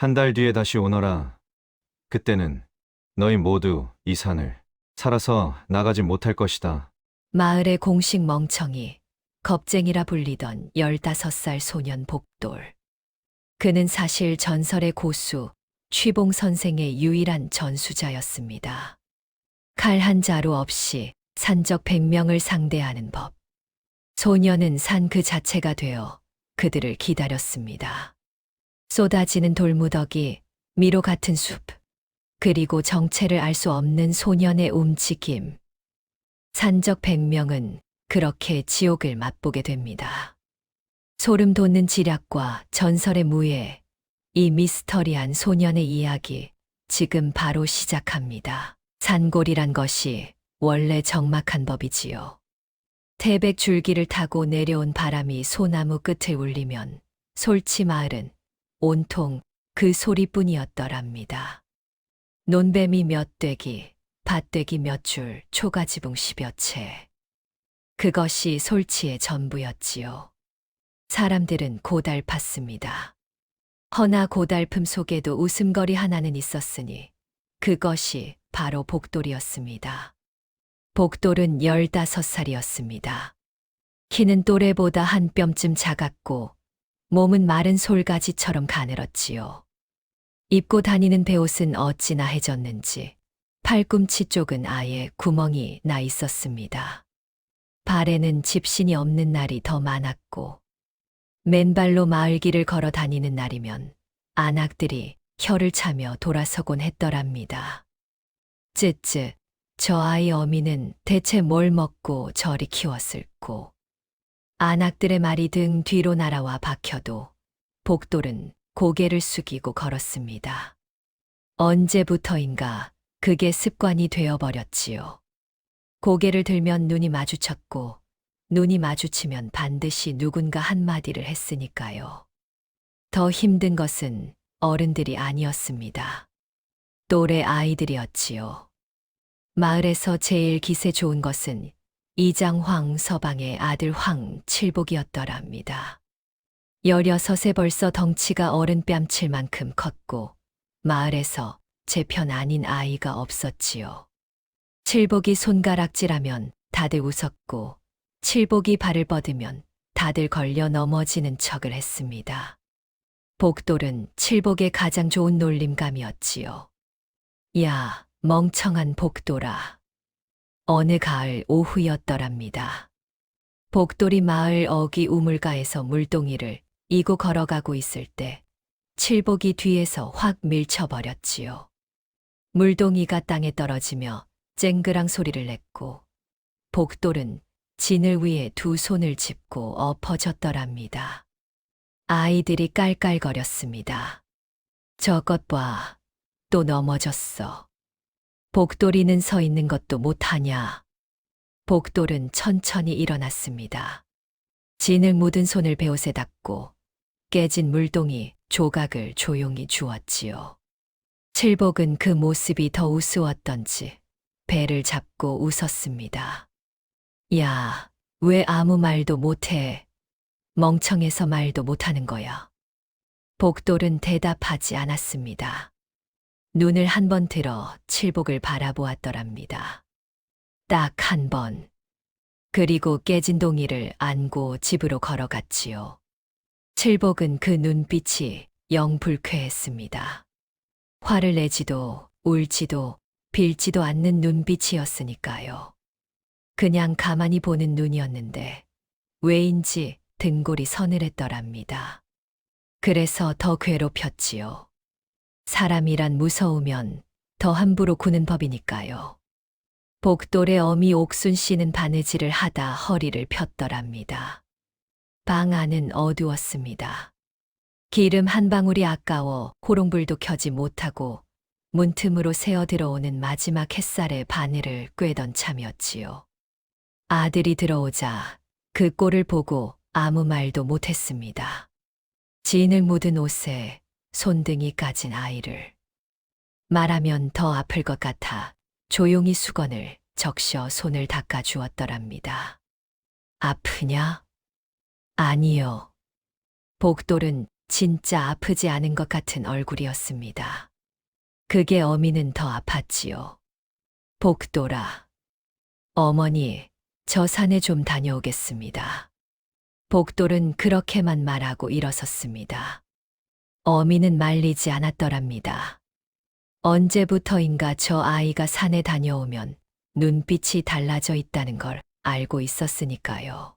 한 달 뒤에 다시 오너라. 그때는 너희 모두 이 산을 살아서 나가지 못할 것이다. 마을의 공식 멍청이, 겁쟁이라 불리던 15살 소년 복돌. 그는 사실 전설의 고수, 취봉 선생의 유일한 전수자였습니다. 칼 한 자루 없이 산적 100명을 상대하는 법. 소년은 산 그 자체가 되어 그들을 기다렸습니다. 쏟아지는 돌무더기, 미로 같은 숲, 그리고 정체를 알 수 없는 소년의 움직임. 산적 100명은 그렇게 지옥을 맛보게 됩니다. 소름 돋는 지략과 전설의 무예, 이 미스터리한 소년의 이야기, 지금 바로 시작합니다. 산골이란 것이 원래 적막한 법이지요. 태백 줄기를 타고 내려온 바람이 소나무 끝을 울리면 솔치 마을은 온통 그 소리뿐이었더랍니다. 논뱀이 몇 떼기, 밭떼기 몇 줄, 초가지붕 10여 채. 그것이 솔치의 전부였지요. 사람들은 고달팠습니다. 허나 고달픔 속에도 웃음거리 하나는 있었으니 그것이 바로 복돌이었습니다. 복돌은 15살이었습니다. 키는 또래보다 한 뼘쯤 작았고 몸은 마른 솔가지처럼 가늘었지요. 입고 다니는 베옷은 어찌나 해졌는지 팔꿈치 쪽은 아예 구멍이 나 있었습니다. 발에는 집신이 없는 날이 더 많았고 맨발로 마을길을 걸어 다니는 날이면 안악들이 혀를 차며 돌아서곤 했더랍니다. 쯧쯧, 저 아이 어미는 대체 뭘 먹고 저리 키웠을꼬. 안악들의 말이 등 뒤로 날아와 박혀도 복돌은 고개를 숙이고 걸었습니다. 언제부터인가 그게 습관이 되어버렸지요. 고개를 들면 눈이 마주쳤고 눈이 마주치면 반드시 누군가 한마디를 했으니까요. 더 힘든 것은 어른들이 아니었습니다. 또래 아이들이었지요. 마을에서 제일 기세 좋은 것은 이장 황 서방의 아들 황 칠복이었더랍니다. 16에 벌써 덩치가 어른 뺨칠 만큼 컸고 마을에서 제 편 아닌 아이가 없었지요. 칠복이 손가락질하면 다들 웃었고 칠복이 발을 뻗으면 다들 걸려 넘어지는 척을 했습니다. 복돌은 칠복의 가장 좋은 놀림감이었지요. 야, 멍청한 복돌아. 어느 가을 오후였더랍니다. 복돌이 마을 어귀 우물가에서 물동이를 이고 걸어가고 있을 때 칠복이 뒤에서 확 밀쳐버렸지요. 물동이가 땅에 떨어지며 쨍그랑 소리를 냈고 복돌은 진을 위에 두 손을 짚고 엎어졌더랍니다. 아이들이 깔깔거렸습니다. 저것 봐, 또 넘어졌어. 복돌이는 서 있는 것도 못하냐. 복돌은 천천히 일어났습니다. 진을 묻은 손을 베옷에 닦고 깨진 물동이 조각을 조용히 주었지요. 칠복은 그 모습이 더 우스웠던지 배를 잡고 웃었습니다. 야, 왜 아무 말도 못해? 멍청해서 말도 못하는 거야. 복돌은 대답하지 않았습니다. 눈을 한 번 들어 칠복을 바라보았더랍니다. 딱 한 번. 그리고 깨진 동이를 안고 집으로 걸어갔지요. 칠복은 그 눈빛이 영 불쾌했습니다. 화를 내지도 울지도 빌지도 않는 눈빛이었으니까요. 그냥 가만히 보는 눈이었는데 왜인지 등골이 서늘했더랍니다. 그래서 더 괴롭혔지요. 사람이란 무서우면 더 함부로 구는 법이니까요. 복돌의 어미 옥순 씨는 바느질을 하다 허리를 폈더랍니다. 방 안은 어두웠습니다. 기름 한 방울이 아까워 호롱불도 켜지 못하고 문틈으로 새어 들어오는 마지막 햇살의 바늘을 꿰던 참이었지요. 아들이 들어오자 그 꼴을 보고 아무 말도 못했습니다. 진을 묻은 옷에 손등이 까진 아이를. 말하면 더 아플 것 같아 조용히 수건을 적셔 손을 닦아 주었더랍니다. 아프냐? 아니요. 복돌은 진짜 아프지 않은 것 같은 얼굴이었습니다. 그게 어미는 더 아팠지요. 복돌아. 어머니, 저 산에 좀 다녀오겠습니다. 복돌은 그렇게만 말하고 일어섰습니다. 어미는 말리지 않았더랍니다. 언제부터인가 저 아이가 산에 다녀오면 눈빛이 달라져 있다는 걸 알고 있었으니까요.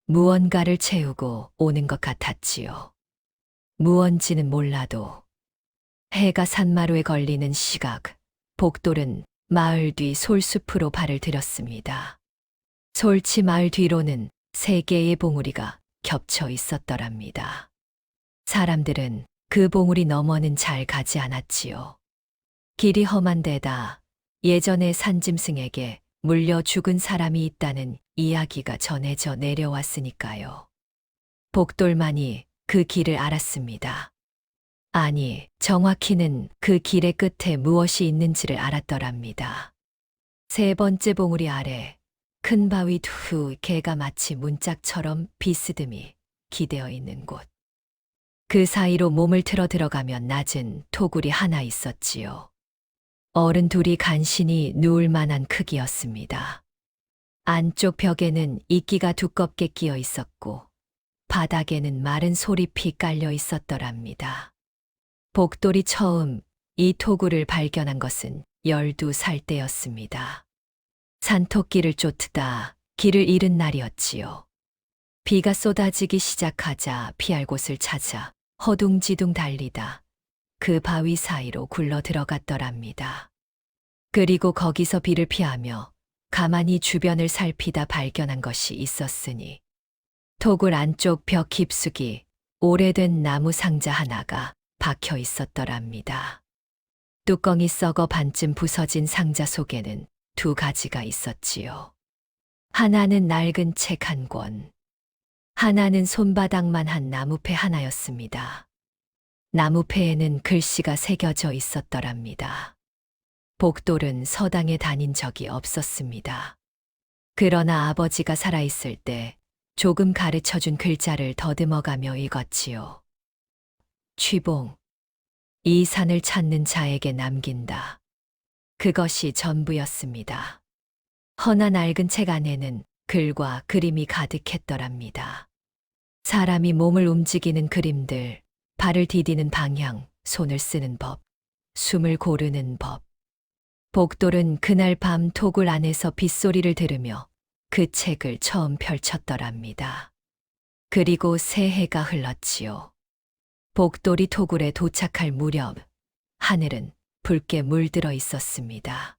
무언가를 채우고 오는 것 같았지요. 무언지는 몰라도 해가 산마루에 걸리는 시각, 복돌은 마을 뒤 솔숲으로 발을 들였습니다. 솔치 마을 뒤로는 3개의 봉우리가 겹쳐 있었더랍니다. 사람들은 그 봉우리 너머는 잘 가지 않았지요. 길이 험한 데다 예전에 산짐승에게 물려 죽은 사람이 있다는 이야기가 전해져 내려왔으니까요. 복돌만이 그 길을 알았습니다. 아니, 정확히는 그 길의 끝에 무엇이 있는지를 알았더랍니다. 3번째 봉우리 아래 큰 바위 두 개가 마치 문짝처럼 비스듬히 기대어 있는 곳. 그 사이로 몸을 틀어 들어가면 낮은 토굴이 하나 있었지요. 어른 둘이 간신히 누울 만한 크기였습니다. 안쪽 벽에는 이끼가 두껍게 끼어 있었고 바닥에는 마른 소리피 깔려 있었더랍니다. 복돌이 처음 이 토굴을 발견한 것은 12살 때였습니다. 산토끼를 쫓다 길을 잃은 날이었지요. 비가 쏟아지기 시작하자 피할 곳을 찾아 허둥지둥 달리다 그 바위 사이로 굴러 들어갔더랍니다. 그리고 거기서 비를 피하며 가만히 주변을 살피다 발견한 것이 있었으니 토굴 안쪽 벽 깊숙이 오래된 나무 상자 하나가 박혀 있었더랍니다. 뚜껑이 썩어 반쯤 부서진 상자 속에는 2가지가 있었지요. 하나는 낡은 책 1권, 하나는 손바닥만 한 나무패 하나였습니다. 나무패에는 글씨가 새겨져 있었더랍니다. 복돌은 서당에 다닌 적이 없었습니다. 그러나 아버지가 살아있을 때 조금 가르쳐준 글자를 더듬어가며 읽었지요. 취봉, 이 산을 찾는 자에게 남긴다. 그것이 전부였습니다. 허나 낡은 책 안에는 글과 그림이 가득했더랍니다. 사람이 몸을 움직이는 그림들, 발을 디디는 방향, 손을 쓰는 법, 숨을 고르는 법. 복돌은 그날 밤 토굴 안에서 빗소리를 들으며 그 책을 처음 펼쳤더랍니다. 그리고 새해가 흘렀지요. 복돌이 토굴에 도착할 무렵 하늘은 붉게 물들어 있었습니다.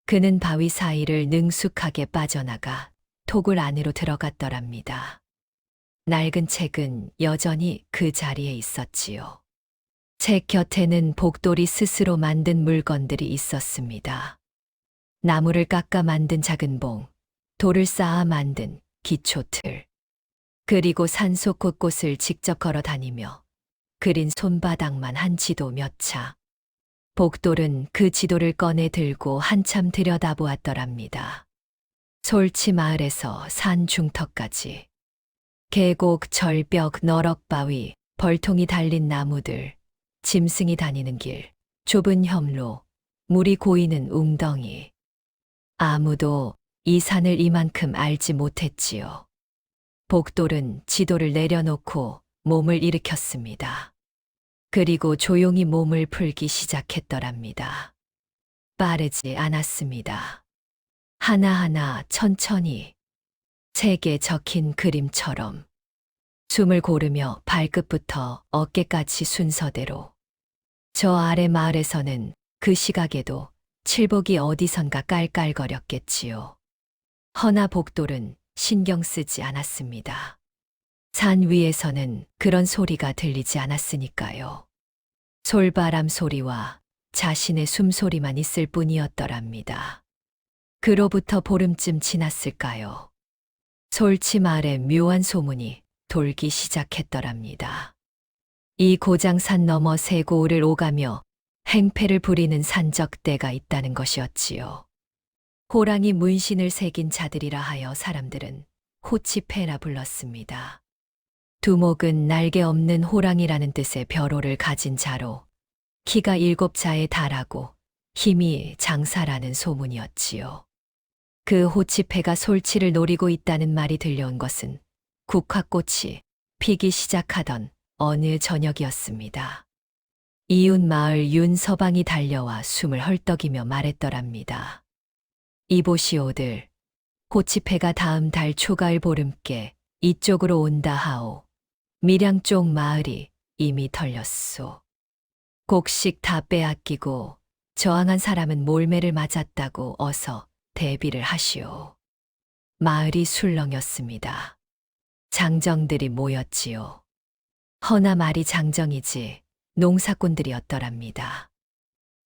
그는 바위 사이를 능숙하게 빠져나가 토굴 안으로 들어갔더랍니다. 낡은 책은 여전히 그 자리에 있었지요. 책 곁에는 복돌이 스스로 만든 물건들이 있었습니다. 나무를 깎아 만든 작은 봉, 돌을 쌓아 만든 기초틀, 그리고 산속 곳곳을 직접 걸어 다니며 그린 손바닥만 한 지도 몇 차. 복돌은 그 지도를 꺼내 들고 한참 들여다보았더랍니다. 솔치 마을에서 산 중턱까지 계곡, 절벽, 너럭바위, 벌통이 달린 나무들, 짐승이 다니는 길, 좁은 협로, 물이 고이는 웅덩이. 아무도 이 산을 이만큼 알지 못했지요. 복돌은 지도를 내려놓고 몸을 일으켰습니다. 그리고 조용히 몸을 풀기 시작했더랍니다. 빠르지 않았습니다. 하나하나 천천히 책에 적힌 그림처럼 숨을 고르며 발끝부터 어깨까지 순서대로. 저 아래 마을에서는 그 시각에도 칠복이 어디선가 깔깔거렸겠지요. 허나 복돌은 신경 쓰지 않았습니다. 산 위에서는 그런 소리가 들리지 않았으니까요. 솔바람 소리와 자신의 숨소리만 있을 뿐이었더랍니다. 그로부터 보름쯤 지났을까요? 솔치 마을에 묘한 소문이 돌기 시작했더랍니다. 이 고장산 너머 세고을을 오가며 행패를 부리는 산적대가 있다는 것이었지요. 호랑이 문신을 새긴 자들이라 하여 사람들은 호치패라 불렀습니다. 두목은 날개 없는 호랑이라는 뜻의 벼로를 가진 자로 키가 7자에 달하고 힘이 장사라는 소문이었지요. 그 호치패가 솔치를 노리고 있다는 말이 들려온 것은 국화꽃이 피기 시작하던 어느 저녁이었습니다. 이웃 마을 윤서방이 달려와 숨을 헐떡이며 말했더랍니다. 이보시오들, 호치패가 다음 달 초가을 보름께 이쪽으로 온다 하오. 밀양 쪽 마을이 이미 털렸소. 곡식 다 빼앗기고 저항한 사람은 몰매를 맞았다고 어서 대비를 하시오. 마을이 술렁였습니다. 장정들이 모였지요. 허나 말이 장정이지 농사꾼들이었더랍니다.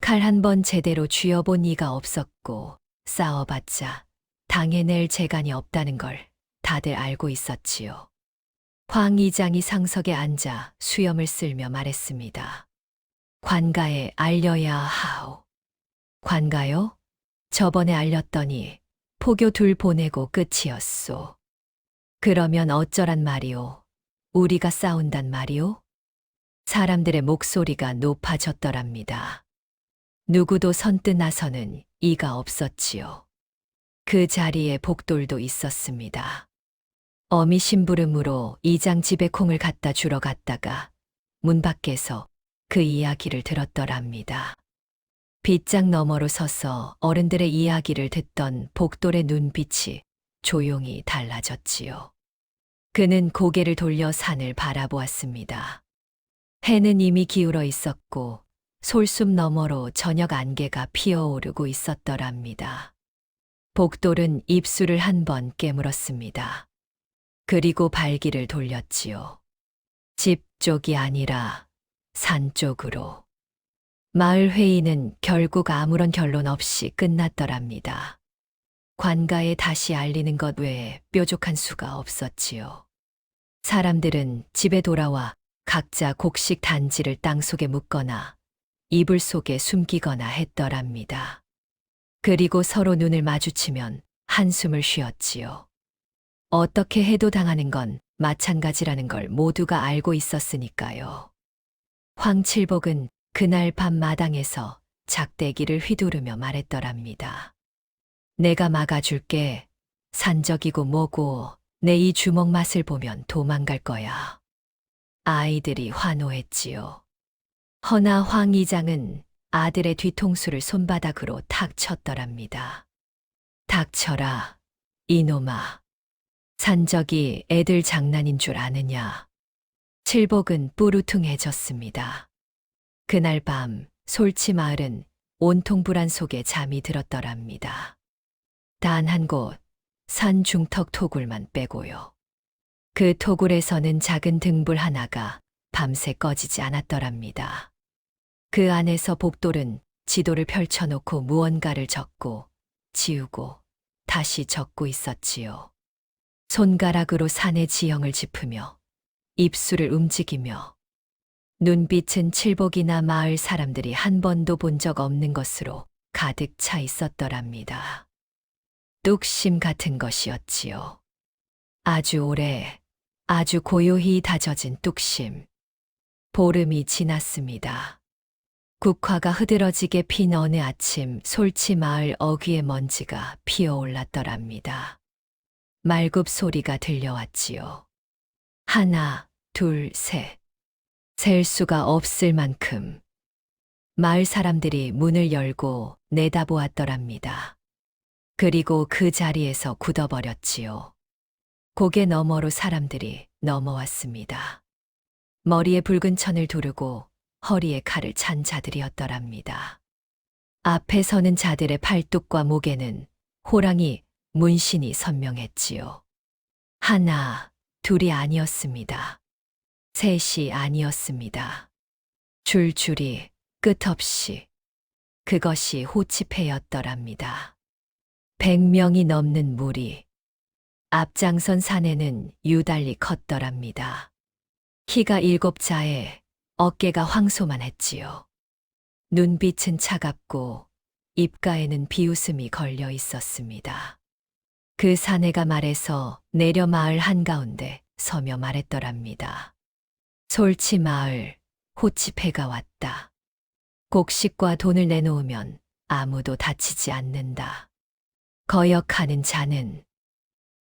칼 한 번 제대로 쥐어본 이가 없었고 싸워봤자 당해낼 재간이 없다는 걸 다들 알고 있었지요. 황 이장이 상석에 앉아 수염을 쓸며 말했습니다. 관가에 알려야 하오. 관가요? 저번에 알렸더니 포교 둘 보내고 끝이었소. 그러면 어쩌란 말이오? 우리가 싸운단 말이오? 사람들의 목소리가 높아졌더랍니다. 누구도 선뜻 나서는 이가 없었지요. 그 자리에 복돌도 있었습니다. 어미 심부름으로 이장 집에 콩을 갖다 주러 갔다가 문 밖에서 그 이야기를 들었더랍니다. 빗장 너머로 서서 어른들의 이야기를 듣던 복돌의 눈빛이 조용히 달라졌지요. 그는 고개를 돌려 산을 바라보았습니다. 해는 이미 기울어 있었고 솔숲 너머로 저녁 안개가 피어오르고 있었더랍니다. 복돌은 입술을 한 번 깨물었습니다. 그리고 발길을 돌렸지요. 집 쪽이 아니라 산 쪽으로. 마을 회의는 결국 아무런 결론 없이 끝났더랍니다. 관가에 다시 알리는 것 외에 뾰족한 수가 없었지요. 사람들은 집에 돌아와 각자 곡식 단지를 땅속에 묻거나 이불 속에 숨기거나 했더랍니다. 그리고 서로 눈을 마주치면 한숨을 쉬었지요. 어떻게 해도 당하는 건 마찬가지라는 걸 모두가 알고 있었으니까요. 황칠복은 그날 밤 마당에서 작대기를 휘두르며 말했더랍니다. 내가 막아줄게. 산적이고 뭐고 내 이 주먹 맛을 보면 도망갈 거야. 아이들이 환호했지요. 허나 황 이장은 아들의 뒤통수를 손바닥으로 탁 쳤더랍니다. 닥쳐라, 이놈아. 산적이 애들 장난인 줄 아느냐. 칠복은 뿌루퉁해졌습니다. 그날 밤 솔치 마을은 온통 불안 속에 잠이 들었더랍니다. 단 한 곳, 산 중턱 토굴만 빼고요. 그 토굴에서는 작은 등불 하나가 밤새 꺼지지 않았더랍니다. 그 안에서 복돌은 지도를 펼쳐놓고 무언가를 적고 지우고 다시 적고 있었지요. 손가락으로 산의 지형을 짚으며 입술을 움직이며 눈빛은 칠복이나 마을 사람들이 한 번도 본 적 없는 것으로 가득 차 있었더랍니다. 뚝심 같은 것이었지요. 아주 오래, 아주 고요히 다져진 뚝심. 보름이 지났습니다. 국화가 흐드러지게 핀 어느 아침 솔치 마을 어귀의 먼지가 피어올랐더랍니다. 말굽 소리가 들려왔지요. 하나, 둘, 셋. 셀 수가 없을 만큼. 마을 사람들이 문을 열고 내다보았더랍니다. 그리고 그 자리에서 굳어버렸지요. 고개 너머로 사람들이 넘어왔습니다. 머리에 붉은 천을 두르고 허리에 칼을 찬 자들이었더랍니다. 앞에 서는 자들의 팔뚝과 목에는 호랑이 문신이 선명했지요. 하나, 둘이 아니었습니다. 셋이 아니었습니다. 줄줄이 끝없이. 그것이 호치패였더랍니다. 100명이 넘는 무리. 앞장선 사내는 유달리 컸더랍니다. 키가 7자에 어깨가 황소만했지요. 눈빛은 차갑고 입가에는 비웃음이 걸려 있었습니다. 그 사내가 말에서 내려 마을 한가운데 서며 말했더랍니다. 솔치 마을, 호치패가 왔다. 곡식과 돈을 내놓으면 아무도 다치지 않는다. 거역하는 자는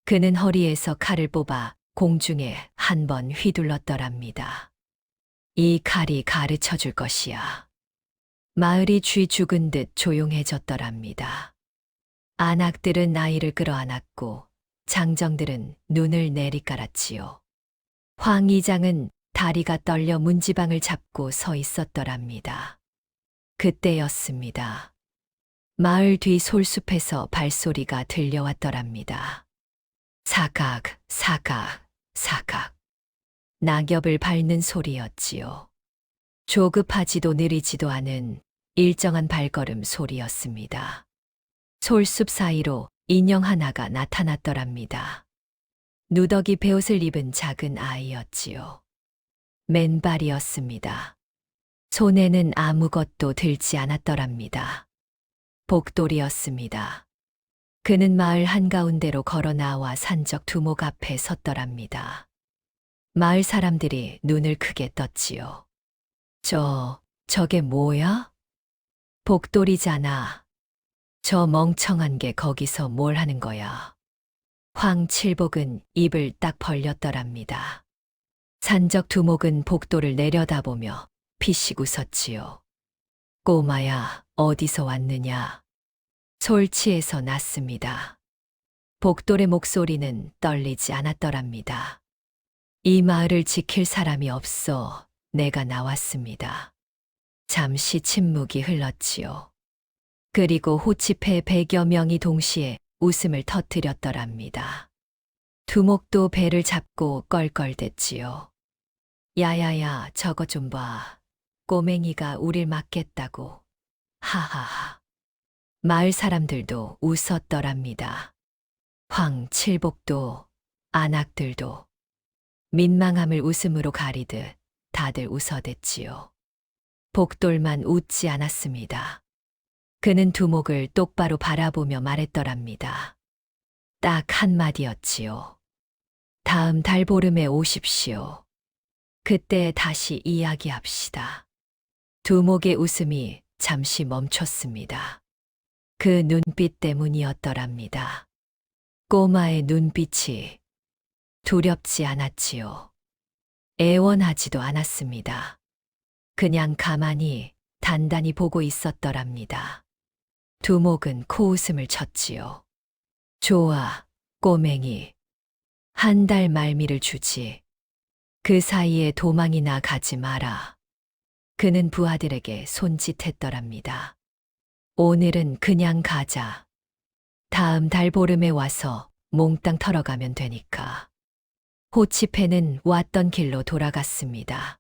그는 허리에서 칼을 뽑아 공중에 한 번 휘둘렀더랍니다. 이 칼이 가르쳐 줄 것이야. 마을이 쥐 죽은 듯 조용해졌더랍니다. 안악들은 아이를 끌어안았고 장정들은 눈을 내리깔았지요. 황 이장은 다리가 떨려 문지방을 잡고 서 있었더랍니다. 그때였습니다. 마을 뒤 솔숲에서 발소리가 들려왔더랍니다. 사각, 사각, 사각. 낙엽을 밟는 소리였지요. 조급하지도 느리지도 않은 일정한 발걸음 소리였습니다. 솔숲 사이로 인형 하나가 나타났더랍니다. 누더기 베옷을 입은 작은 아이였지요. 맨발이었습니다. 손에는 아무것도 들지 않았더랍니다. 복돌이었습니다. 그는 마을 한가운데로 걸어 나와 산적 두목 앞에 섰더랍니다. 마을 사람들이 눈을 크게 떴지요. 저게 뭐야? 복돌이잖아. 저 멍청한 게 거기서 뭘 하는 거야? 황칠복은 입을 딱 벌렸더랍니다. 산적 두목은 복돌을 내려다보며 피식 웃었지요. 꼬마야, 어디서 왔느냐? 솔치에서 났습니다. 복돌의 목소리는 떨리지 않았더랍니다. 이 마을을 지킬 사람이 없어 내가 나왔습니다. 잠시 침묵이 흘렀지요. 그리고 호치패 100여 명이 동시에 웃음을 터뜨렸더랍니다. 두목도 배를 잡고 껄껄댔지요. 야야야, 저거 좀 봐. 꼬맹이가 우릴 막겠다고. 하하하. 마을 사람들도 웃었더랍니다. 황칠복도, 안악들도 민망함을 웃음으로 가리듯 다들 웃어댔지요. 복돌만 웃지 않았습니다. 그는 두목을 똑바로 바라보며 말했더랍니다. 딱 한마디였지요. 다음 달 보름에 오십시오. 그때 다시 이야기합시다. 두목의 웃음이 잠시 멈췄습니다. 그 눈빛 때문이었더랍니다. 꼬마의 눈빛이 두렵지 않았지요. 애원하지도 않았습니다. 그냥 가만히 단단히 보고 있었더랍니다. 두목은 코웃음을 쳤지요. 좋아, 꼬맹이. 한 달 말미를 주지. 그 사이에 도망이나 가지 마라. 그는 부하들에게 손짓했더랍니다. 오늘은 그냥 가자. 다음 달 보름에 와서 몽땅 털어가면 되니까. 호치패는 왔던 길로 돌아갔습니다.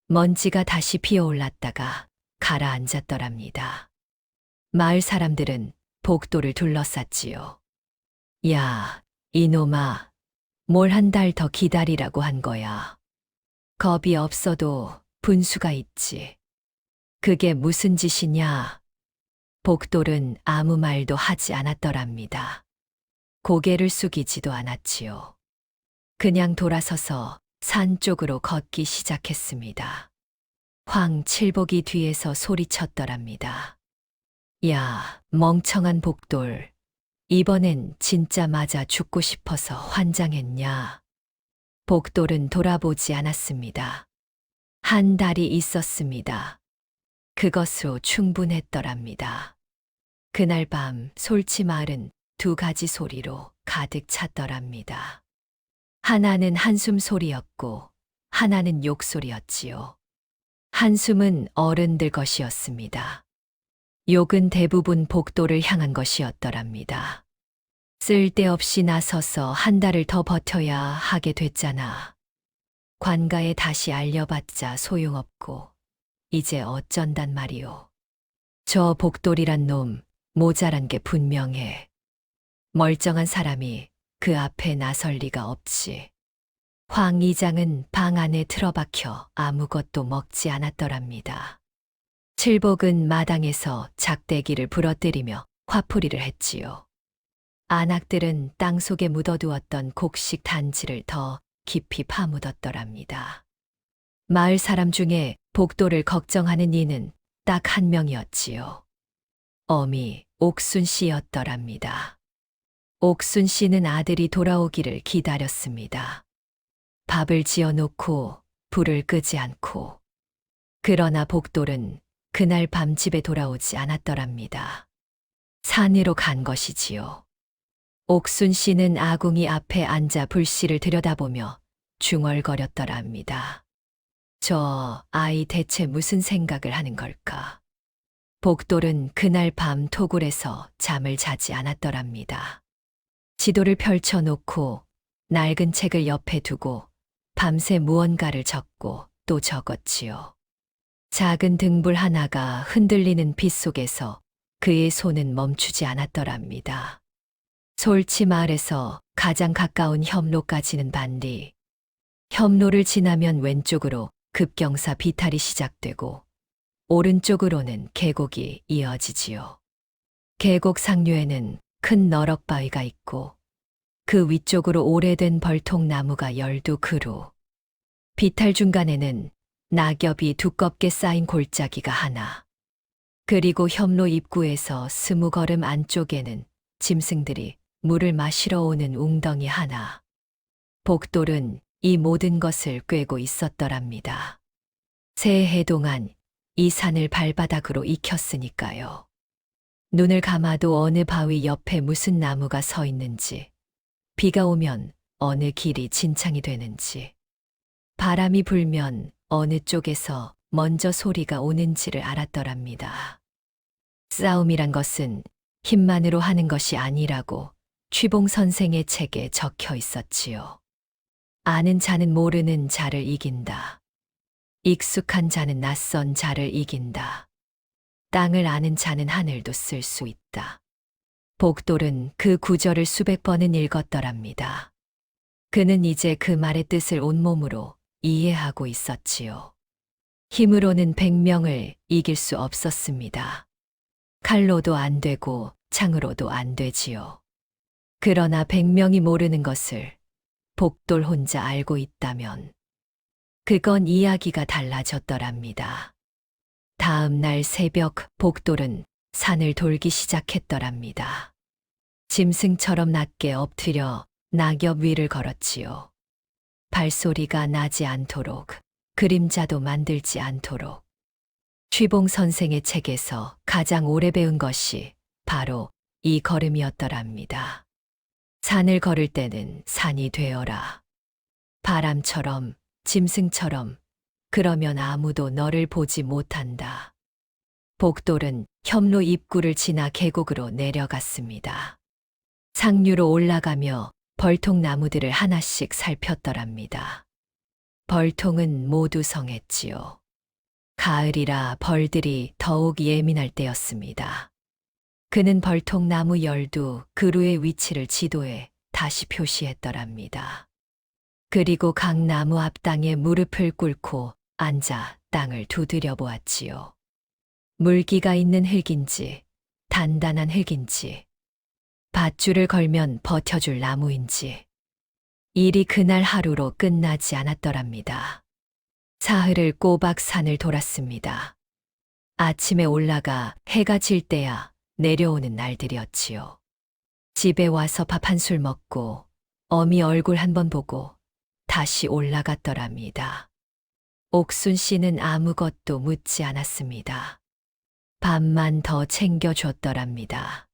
먼지가 다시 피어올랐다가 가라앉았더랍니다. 마을 사람들은 복도를 둘러쌌지요. 야, 이놈아, 뭘 한 달 더 기다리라고 한 거야. 겁이 없어도 분수가 있지. 그게 무슨 짓이냐? 복돌은 아무 말도 하지 않았더랍니다. 고개를 숙이지도 않았지요. 그냥 돌아서서 산 쪽으로 걷기 시작했습니다. 황칠복이 뒤에서 소리쳤더랍니다. 야, 멍청한 복돌. 이번엔 진짜 맞아 죽고 싶어서 환장했냐? 복돌은 돌아보지 않았습니다. 한 달이 있었습니다. 그것으로 충분했더랍니다. 그날 밤 솔치마을은 두 가지 소리로 가득 찼더랍니다. 하나는 한숨 소리였고 하나는 욕소리였지요. 한숨은 어른들 것이었습니다. 욕은 대부분 복도를 향한 것이었더랍니다. 쓸데없이 나서서 한 달을 더 버텨야 하게 됐잖아. 관가에 다시 알려봤자 소용없고 이제 어쩐단 말이오. 저 복돌이란 놈 모자란 게 분명해. 멀쩡한 사람이 그 앞에 나설 리가 없지. 황 이장은 방 안에 틀어박혀 아무것도 먹지 않았더랍니다. 칠복은 마당에서 작대기를 부러뜨리며 화풀이를 했지요. 안악들은 땅속에 묻어두었던 곡식 단지를 더 깊이 파묻었더랍니다. 마을 사람 중에 복도를 걱정하는 이는 딱 한 명이었지요. 어미 옥순 씨였더랍니다. 옥순 씨는 아들이 돌아오기를 기다렸습니다. 밥을 지어놓고 불을 끄지 않고. 그러나 복돌은 그날 밤 집에 돌아오지 않았더랍니다. 산으로 간 것이지요. 옥순 씨는 아궁이 앞에 앉아 불씨를 들여다보며 중얼거렸더랍니다. 저 아이 대체 무슨 생각을 하는 걸까? 복돌은 그날 밤 토굴에서 잠을 자지 않았더랍니다. 지도를 펼쳐놓고 낡은 책을 옆에 두고 밤새 무언가를 적고 또 적었지요. 작은 등불 하나가 흔들리는 빛 속에서 그의 손은 멈추지 않았더랍니다. 솔치 마을에서 가장 가까운 협로까지는 반리. 협로를 지나면 왼쪽으로 급경사 비탈이 시작되고 오른쪽으로는 계곡이 이어지지요. 계곡 상류에는 큰 너럭바위가 있고 그 위쪽으로 오래된 벌통나무가 12그루. 비탈 중간에는 낙엽이 두껍게 쌓인 골짜기가 하나. 그리고 협로 입구에서 20걸음 안쪽에는 짐승들이 물을 마시러 오는 웅덩이 하나. 복돌은 이 모든 것을 꿰고 있었더랍니다. 새해 동안 이 산을 발바닥으로 익혔으니까요. 눈을 감아도 어느 바위 옆에 무슨 나무가 서 있는지, 비가 오면 어느 길이 진창이 되는지, 바람이 불면 어느 쪽에서 먼저 소리가 오는지를 알았더랍니다. 싸움이란 것은 힘만으로 하는 것이 아니라고 취봉 선생의 책에 적혀 있었지요. 아는 자는 모르는 자를 이긴다. 익숙한 자는 낯선 자를 이긴다. 땅을 아는 자는 하늘도 쓸 수 있다. 복돌은 그 구절을 수백 번은 읽었더랍니다. 그는 이제 그 말의 뜻을 온몸으로 이해하고 있었지요. 힘으로는 100명을 이길 수 없었습니다. 칼로도 안 되고 창으로도 안 되지요. 그러나 100명이 모르는 것을 복돌 혼자 알고 있다면 그건 이야기가 달라졌더랍니다. 다음 날 새벽 복돌은 산을 돌기 시작했더랍니다. 짐승처럼 낮게 엎드려 낙엽 위를 걸었지요. 발소리가 나지 않도록, 그림자도 만들지 않도록. 취봉 선생의 책에서 가장 오래 배운 것이 바로 이 걸음이었더랍니다. 산을 걸을 때는 산이 되어라. 바람처럼, 짐승처럼, 그러면 아무도 너를 보지 못한다. 복돌은 협로 입구를 지나 계곡으로 내려갔습니다. 상류로 올라가며 벌통나무들을 하나씩 살폈더랍니다. 벌통은 모두 성했지요. 가을이라 벌들이 더욱 예민할 때였습니다. 그는 벌통나무 12그루의 위치를 지도에 다시 표시했더랍니다. 그리고 각 나무 앞땅에 무릎을 꿇고 앉아 땅을 두드려 보았지요. 물기가 있는 흙인지, 단단한 흙인지, 밧줄을 걸면 버텨줄 나무인지, 일이 그날 하루로 끝나지 않았더랍니다. 사흘을 꼬박 산을 돌았습니다. 아침에 올라가 해가 질 때야 내려오는 날들이었지요. 집에 와서 밥 한 술 먹고 어미 얼굴 한번 보고 다시 올라갔더랍니다. 옥순 씨는 아무것도 묻지 않았습니다. 밥만 더 챙겨줬더랍니다.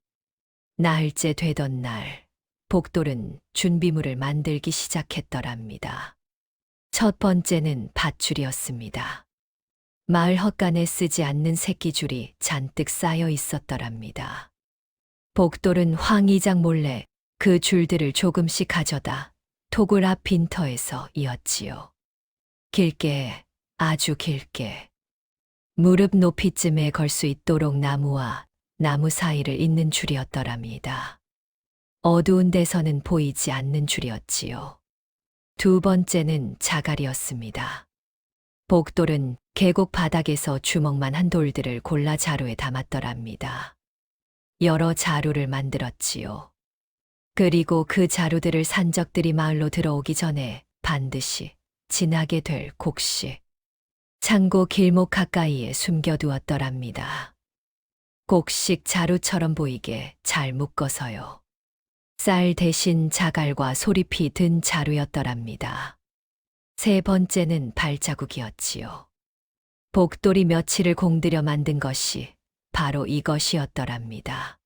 나흘째 되던 날, 복돌은 준비물을 만들기 시작했더랍니다. 첫 번째는 밧줄이었습니다. 마을 헛간에 쓰지 않는 새끼줄이 잔뜩 쌓여 있었더랍니다. 복돌은 황 이장 몰래 그 줄들을 조금씩 가져다 토굴 앞 빈터에서 이었지요. 길게, 아주 길게. 무릎 높이쯤에 걸 수 있도록 나무와 나무 사이를 잇는 줄이었더랍니다. 어두운 데서는 보이지 않는 줄이었지요. 두 번째는 자갈이었습니다. 복돌은 계곡 바닥에서 주먹만 한 돌들을 골라 자루에 담았더랍니다. 여러 자루를 만들었지요. 그리고 그 자루들을 산적들이 마을로 들어오기 전에 반드시 지나게 될 곡식. 창고 길목 가까이에 숨겨두었더랍니다. 곡식 자루처럼 보이게 잘 묶어서요. 쌀 대신 자갈과 소리피 든 자루였더랍니다. 세 번째는 발자국이었지요. 복돌이 며칠을 공들여 만든 것이 바로 이것이었더랍니다.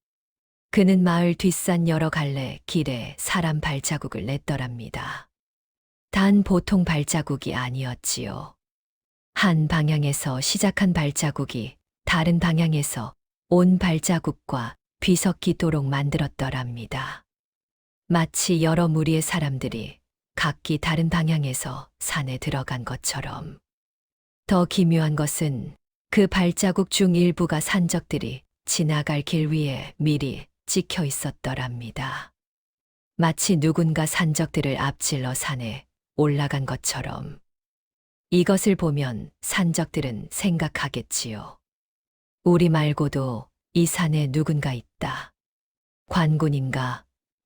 그는 마을 뒷산 여러 갈래 길에 사람 발자국을 냈더랍니다. 단 보통 발자국이 아니었지요. 한 방향에서 시작한 발자국이 다른 방향에서 온 발자국과 뒤섞이도록 만들었더랍니다. 마치 여러 무리의 사람들이 각기 다른 방향에서 산에 들어간 것처럼. 더 기묘한 것은 그 발자국 중 일부가 산적들이 지나갈 길 위에 미리 찍혀 있었더랍니다. 마치 누군가 산적들을 앞질러 산에 올라간 것처럼. 이것을 보면 산적들은 생각하겠지요. 우리 말고도 이 산에 누군가 있다. 관군인가,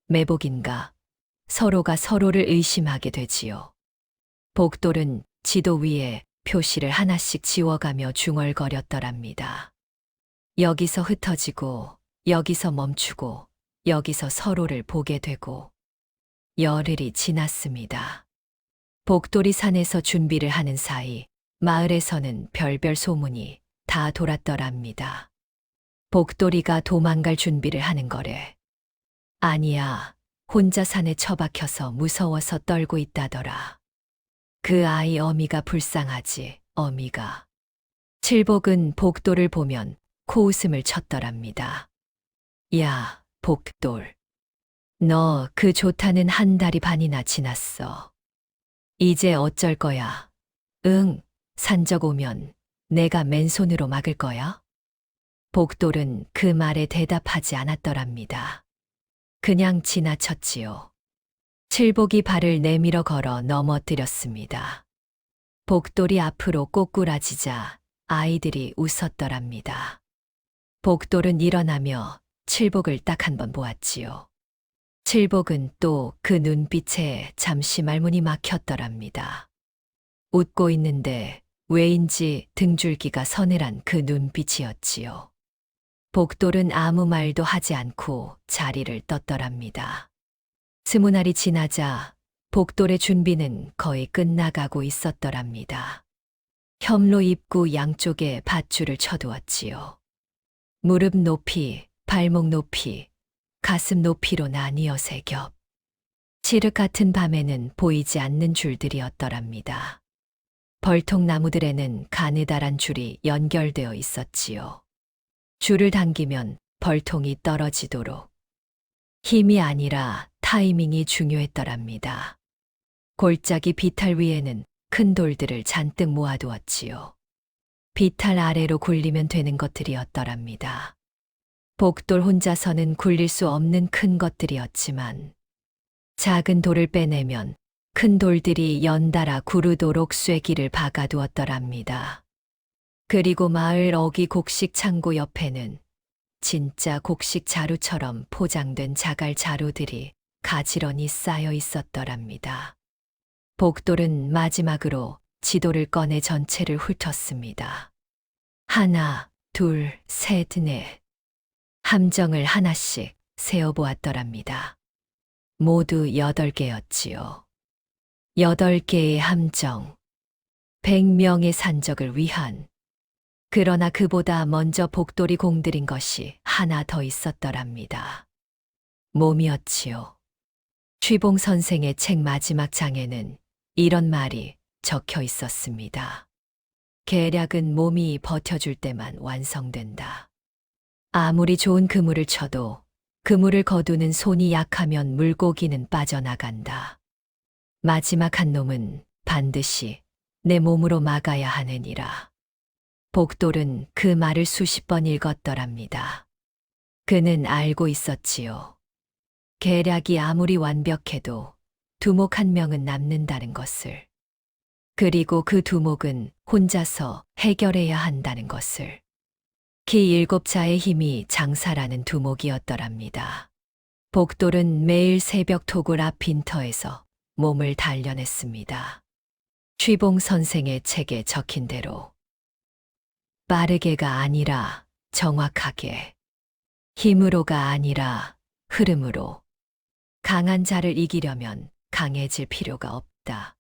매복인가, 서로가 서로를 의심하게 되지요. 복돌은 지도 위에 표시를 하나씩 지워가며 중얼거렸더랍니다. 여기서 흩어지고, 여기서 멈추고, 여기서 서로를 보게 되고, 열흘이 지났습니다. 복돌이 산에서 준비를 하는 사이 마을에서는 별별 소문이 다 돌았더랍니다. 복돌이가 도망갈 준비를 하는 거래. 아니야, 혼자 산에 처박혀서 무서워서 떨고 있다더라. 그 아이 어미가 불쌍하지, 어미가. 칠복은 복돌을 보면 코웃음을 쳤더랍니다. 야, 복돌. 너 그 좋다는 한 달이 반이나 지났어. 이제 어쩔 거야? 응, 산적 오면 내가 맨손으로 막을 거야? 복돌은 그 말에 대답하지 않았더랍니다. 그냥 지나쳤지요. 칠복이 발을 내밀어 걸어 넘어뜨렸습니다. 복돌이 앞으로 꼬꾸라지자 아이들이 웃었더랍니다. 복돌은 일어나며 칠복을 딱 한 번 보았지요. 칠복은 또 그 눈빛에 잠시 말문이 막혔더랍니다. 웃고 있는데 왜인지 등줄기가 서늘한 그 눈빛이었지요. 복돌은 아무 말도 하지 않고 자리를 떴더랍니다. 20날이 지나자 복돌의 준비는 거의 끝나가고 있었더랍니다. 현로 입구 양쪽에 밧줄을 쳐두었지요. 무릎 높이, 발목 높이, 가슴 높이로 나뉘어 세 겹. 칠흑 같은 밤에는 보이지 않는 줄들이었더랍니다. 벌통나무들에는 가느다란 줄이 연결되어 있었지요. 줄을 당기면 벌통이 떨어지도록. 힘이 아니라 타이밍이 중요했더랍니다. 골짜기 비탈 위에는 큰 돌들을 잔뜩 모아두었지요. 비탈 아래로 굴리면 되는 것들이었더랍니다. 복돌 혼자서는 굴릴 수 없는 큰 것들이었지만 작은 돌을 빼내면 큰 돌들이 연달아 구르도록 쐐기를 박아두었더랍니다. 그리고 마을 어귀 곡식 창고 옆에는 진짜 곡식 자루처럼 포장된 자갈 자루들이 가지런히 쌓여 있었더랍니다. 복돌은 마지막으로 지도를 꺼내 전체를 훑었습니다. 하나, 둘, 셋, 넷. 함정을 하나씩 세어보았더랍니다. 모두 8개였지요. 8개의 함정. 100명의 산적을 위한. 그러나 그보다 먼저 복돌이 공들인 것이 하나 더 있었더랍니다. 몸이었지요. 취봉 선생의 책 마지막 장에는 이런 말이 적혀 있었습니다. 계략은 몸이 버텨줄 때만 완성된다. 아무리 좋은 그물을 쳐도 그물을 거두는 손이 약하면 물고기는 빠져나간다. 마지막 한 놈은 반드시 내 몸으로 막아야 하느니라. 복돌은 그 말을 수십 번 읽었더랍니다. 그는 알고 있었지요. 계략이 아무리 완벽해도 두목 한 명은 남는다는 것을. 그리고 그 두목은 혼자서 해결해야 한다는 것을. 기 7자의 힘이 장사라는 두목이었더랍니다. 복돌은 매일 새벽 토굴 앞 빈터에서 몸을 단련했습니다. 취봉 선생의 책에 적힌 대로 빠르게가 아니라 정확하게, 힘으로가 아니라 흐름으로, 강한 자를 이기려면 강해질 필요가 없다.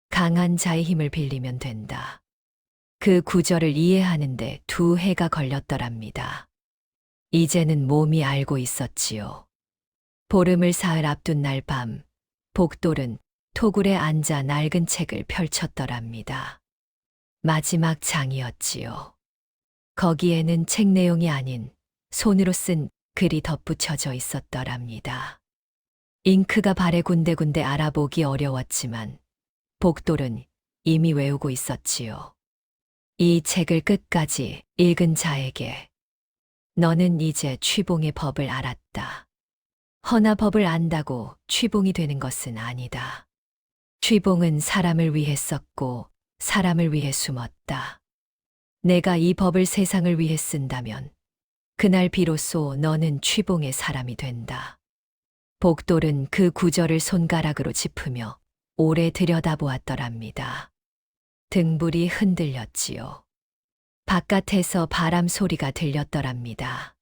강한 자의 힘을 빌리면 된다. 그 구절을 이해하는데 2해가 걸렸더랍니다. 이제는 몸이 알고 있었지요. 보름을 사흘 앞둔 날 밤, 복돌은 토굴에 앉아 낡은 책을 펼쳤더랍니다. 마지막 장이었지요. 거기에는 책 내용이 아닌 손으로 쓴 글이 덧붙여져 있었더랍니다. 잉크가 발에 군데군데 알아보기 어려웠지만 복돌은 이미 외우고 있었지요. 이 책을 끝까지 읽은 자에게 너는 이제 취봉의 법을 알았다. 허나 법을 안다고 취봉이 되는 것은 아니다. 취봉은 사람을 위해 썼고 사람을 위해 숨었다. 내가 이 법을 세상을 위해 쓴다면 그날 비로소 너는 취봉의 사람이 된다. 복돌은 그 구절을 손가락으로 짚으며 오래 들여다보았더랍니다. 등불이 흔들렸지요. 바깥에서 바람 소리가 들렸더랍니다.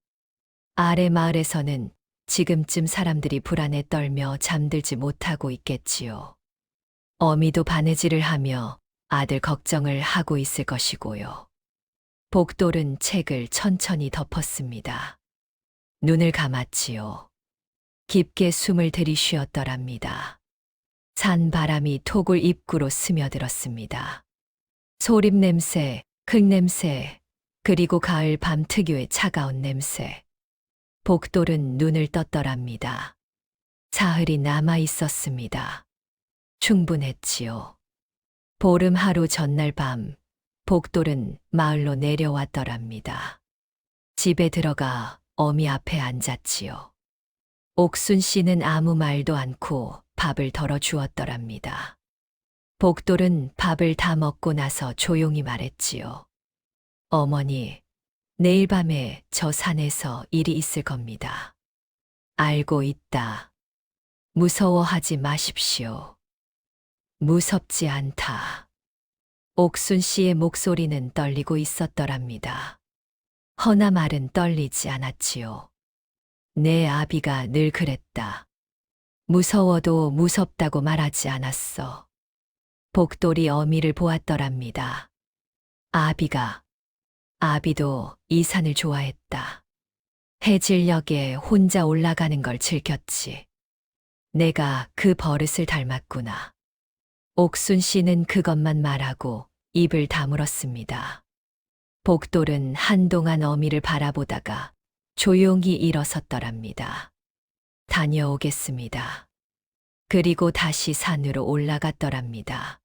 아래 마을에서는 지금쯤 사람들이 불안에 떨며 잠들지 못하고 있겠지요. 어미도 바느질을 하며 아들 걱정을 하고 있을 것이고요. 복돌은 책을 천천히 덮었습니다. 눈을 감았지요. 깊게 숨을 들이쉬었더랍니다. 산 바람이 토굴 입구로 스며들었습니다. 소립 냄새, 흙 냄새, 그리고 가을 밤 특유의 차가운 냄새. 복돌은 눈을 떴더랍니다. 사흘이 남아 있었습니다. 충분했지요. 보름 하루 전날 밤, 복돌은 마을로 내려왔더랍니다. 집에 들어가 어미 앞에 앉았지요. 옥순 씨는 아무 말도 않고 밥을 덜어 주었더랍니다. 복돌은 밥을 다 먹고 나서 조용히 말했지요. 어머니, 내일 밤에 저 산에서 일이 있을 겁니다. 알고 있다. 무서워하지 마십시오. 무섭지 않다. 옥순 씨의 목소리는 떨리고 있었더랍니다. 허나 말은 떨리지 않았지요. 내 아비가 늘 그랬다. 무서워도 무섭다고 말하지 않았어. 복돌이 어미를 보았더랍니다. 아비도 이 산을 좋아했다. 해질녘에 혼자 올라가는 걸 즐겼지. 내가 그 버릇을 닮았구나. 옥순 씨는 그것만 말하고 입을 다물었습니다. 복돌은 한동안 어미를 바라보다가 조용히 일어섰더랍니다. 다녀오겠습니다. 그리고 다시 산으로 올라갔더랍니다.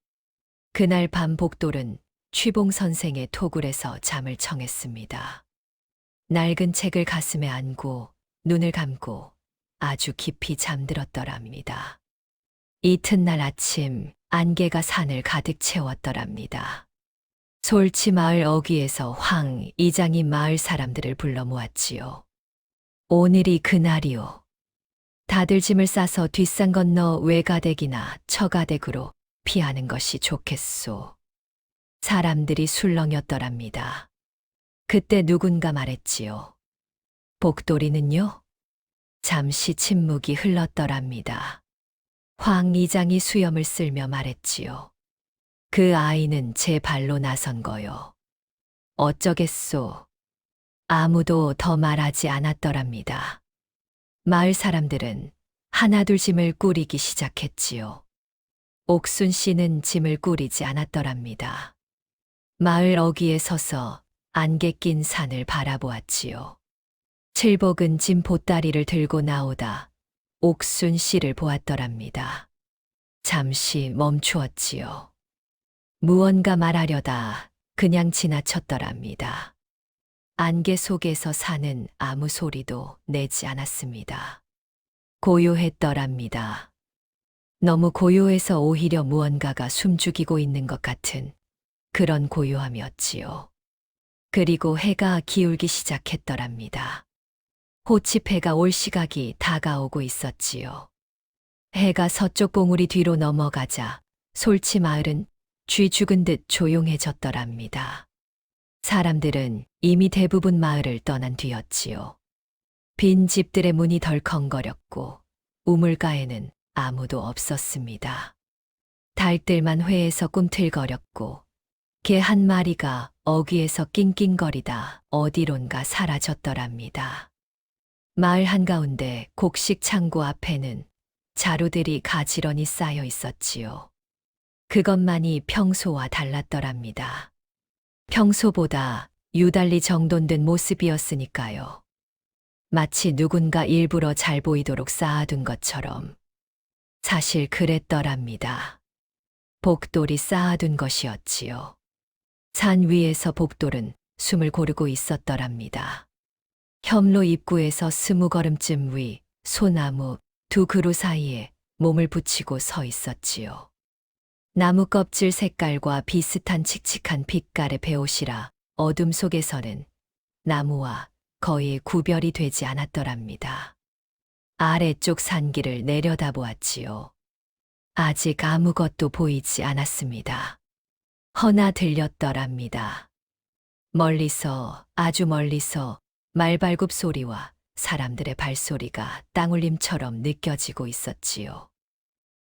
그날 밤 복돌은 취봉 선생의 토굴에서 잠을 청했습니다. 낡은 책을 가슴에 안고 눈을 감고 아주 깊이 잠들었더랍니다. 이튿날 아침 안개가 산을 가득 채웠더랍니다. 솔치 마을 어귀에서 황 이장이 마을 사람들을 불러 모았지요. 오늘이 그날이오. 다들 짐을 싸서 뒷산 건너 외가댁이나 처가댁으로 피하는 것이 좋겠소. 사람들이 술렁였더랍니다. 그때 누군가 말했지요. 복돌이는요? 잠시 침묵이 흘렀더랍니다. 황 이장이 수염을 쓸며 말했지요. 그 아이는 제 발로 나선 거요. 어쩌겠소. 아무도 더 말하지 않았더랍니다. 마을 사람들은 하나둘 짐을 꾸리기 시작했지요. 옥순 씨는 짐을 꾸리지 않았더랍니다. 마을 어귀에 서서 안개 낀 산을 바라보았지요. 칠복은 짐 보따리를 들고 나오다 옥순 씨를 보았더랍니다. 잠시 멈추었지요. 무언가 말하려다 그냥 지나쳤더랍니다. 안개 속에서 사는 아무 소리도 내지 않았습니다. 고요했더랍니다. 너무 고요해서 오히려 무언가가 숨죽이고 있는 것 같은 그런 고요함이었지요. 그리고 해가 기울기 시작했더랍니다. 호치패가 올 시각이 다가오고 있었지요. 해가 서쪽 봉우리 뒤로 넘어가자 솔치 마을은 쥐 죽은 듯 조용해졌더랍니다. 사람들은 이미 대부분 마을을 떠난 뒤였지요. 빈 집들의 문이 덜컹거렸고 우물가에는 아무도 없었습니다. 달들만 회에서 꿈틀거렸고 개 한 마리가 어귀에서 낑낑거리다 어디론가 사라졌더랍니다. 마을 한가운데 곡식 창고 앞에는 자루들이 가지런히 쌓여 있었지요. 그것만이 평소와 달랐더랍니다. 평소보다 유달리 정돈된 모습이었으니까요. 마치 누군가 일부러 잘 보이도록 쌓아둔 것처럼. 사실 그랬더랍니다. 복돌이 쌓아둔 것이었지요. 산 위에서 복돌은 숨을 고르고 있었더랍니다. 혐로 입구에서 20걸음쯤 위 소나무 두 그루 사이에 몸을 붙이고 서 있었지요. 나무 껍질 색깔과 비슷한 칙칙한 빛깔의 베옷이라 어둠 속에서는 나무와 거의 구별이 되지 않았더랍니다. 아래쪽 산길을 내려다보았지요. 아직 아무것도 보이지 않았습니다. 허나 들렸더랍니다. 멀리서, 아주 멀리서 말발굽 소리와 사람들의 발소리가 땅울림처럼 느껴지고 있었지요.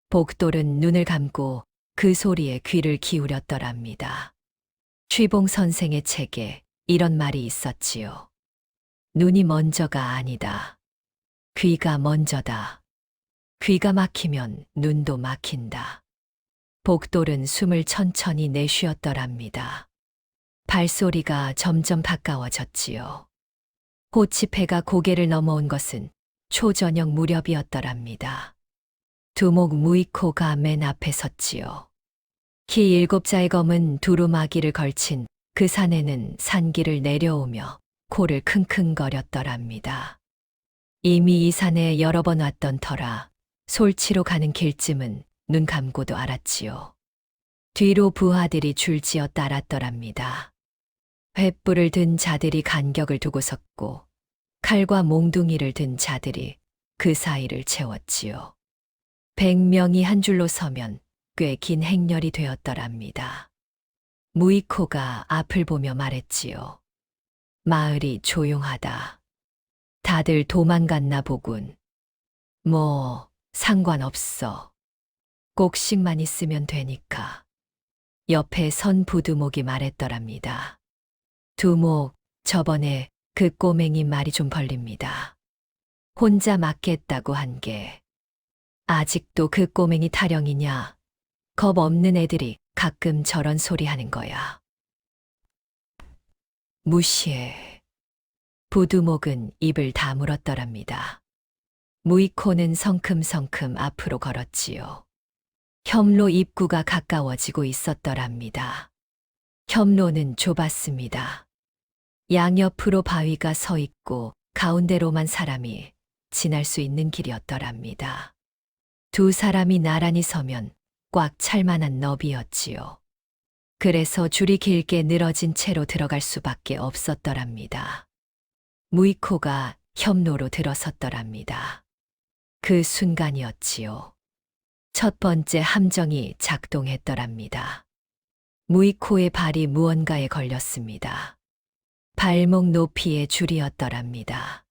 복돌은 눈을 감고 그 소리에 귀를 기울였더랍니다. 취봉 선생의 책에 이런 말이 있었지요. 눈이 먼저가 아니다. 귀가 먼저다. 귀가 막히면 눈도 막힌다. 복돌은 숨을 천천히 내쉬었더랍니다. 발소리가 점점 가까워졌지요. 호치패가 고개를 넘어온 것은 초저녁 무렵이었더랍니다. 두목 무이코가 맨 앞에 섰지요. 키 7자의 검은 두루마기를 걸친 그 산에는 산길을 내려오며 코를 킁킁거렸더랍니다. 이미 이 산에 여러 번 왔던 터라 솔치로 가는 길쯤은 눈 감고도 알았지요. 뒤로 부하들이 줄지어 따랐더랍니다. 횃불을 든 자들이 간격을 두고 섰고 칼과 몽둥이를 든 자들이 그 사이를 채웠지요. 100명이 한 줄로 서면 꽤 긴 행렬이 되었더랍니다. 무이코가 앞을 보며 말했지요. 마을이 조용하다. 다들 도망갔나 보군. 뭐 상관없어. 곡식만 있으면 되니까. 옆에 선 부두목이 말했더랍니다. 두목, 저번에 그 꼬맹이 말이 좀 벌립니다. 혼자 맡겠다고 한 게. 아직도 그 꼬맹이 타령이냐? 겁 없는 애들이 가끔 저런 소리 하는 거야. 무시해. 부두목은 입을 다물었더랍니다. 무이코는 성큼성큼 앞으로 걸었지요. 혐로 입구가 가까워지고 있었더랍니다. 혐로는 좁았습니다. 양옆으로 바위가 서 있고 가운데로만 사람이 지날 수 있는 길이었더랍니다. 두 사람이 나란히 서면 꽉 찰 만한 너비였지요. 그래서 줄이 길게 늘어진 채로 들어갈 수밖에 없었더랍니다. 무이코가 혐로로 들어섰더랍니다. 그 순간이었지요. 첫 번째 함정이 작동했더랍니다. 무이코의 발이 무언가에 걸렸습니다. 발목 높이의 줄이었더랍니다.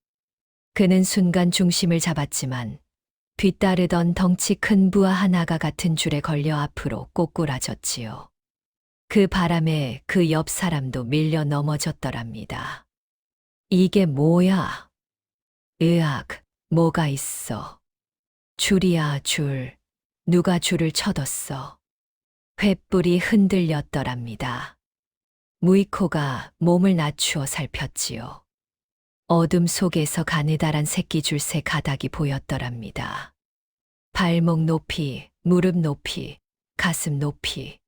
그는 순간 중심을 잡았지만 뒤따르던 덩치 큰 부하 하나가 같은 줄에 걸려 앞으로 꼬꾸라졌지요. 그 바람에 그 옆 사람도 밀려 넘어졌더랍니다. 이게 뭐야? 으악, 뭐가 있어? 줄이야, 줄. 누가 줄을 쳐뒀어? 횃불이 흔들렸더랍니다. 무이코가 몸을 낮추어 살폈지요. 어둠 속에서 가느다란 새끼줄 새 가닥이 보였더랍니다. 발목 높이, 무릎 높이, 가슴 높이.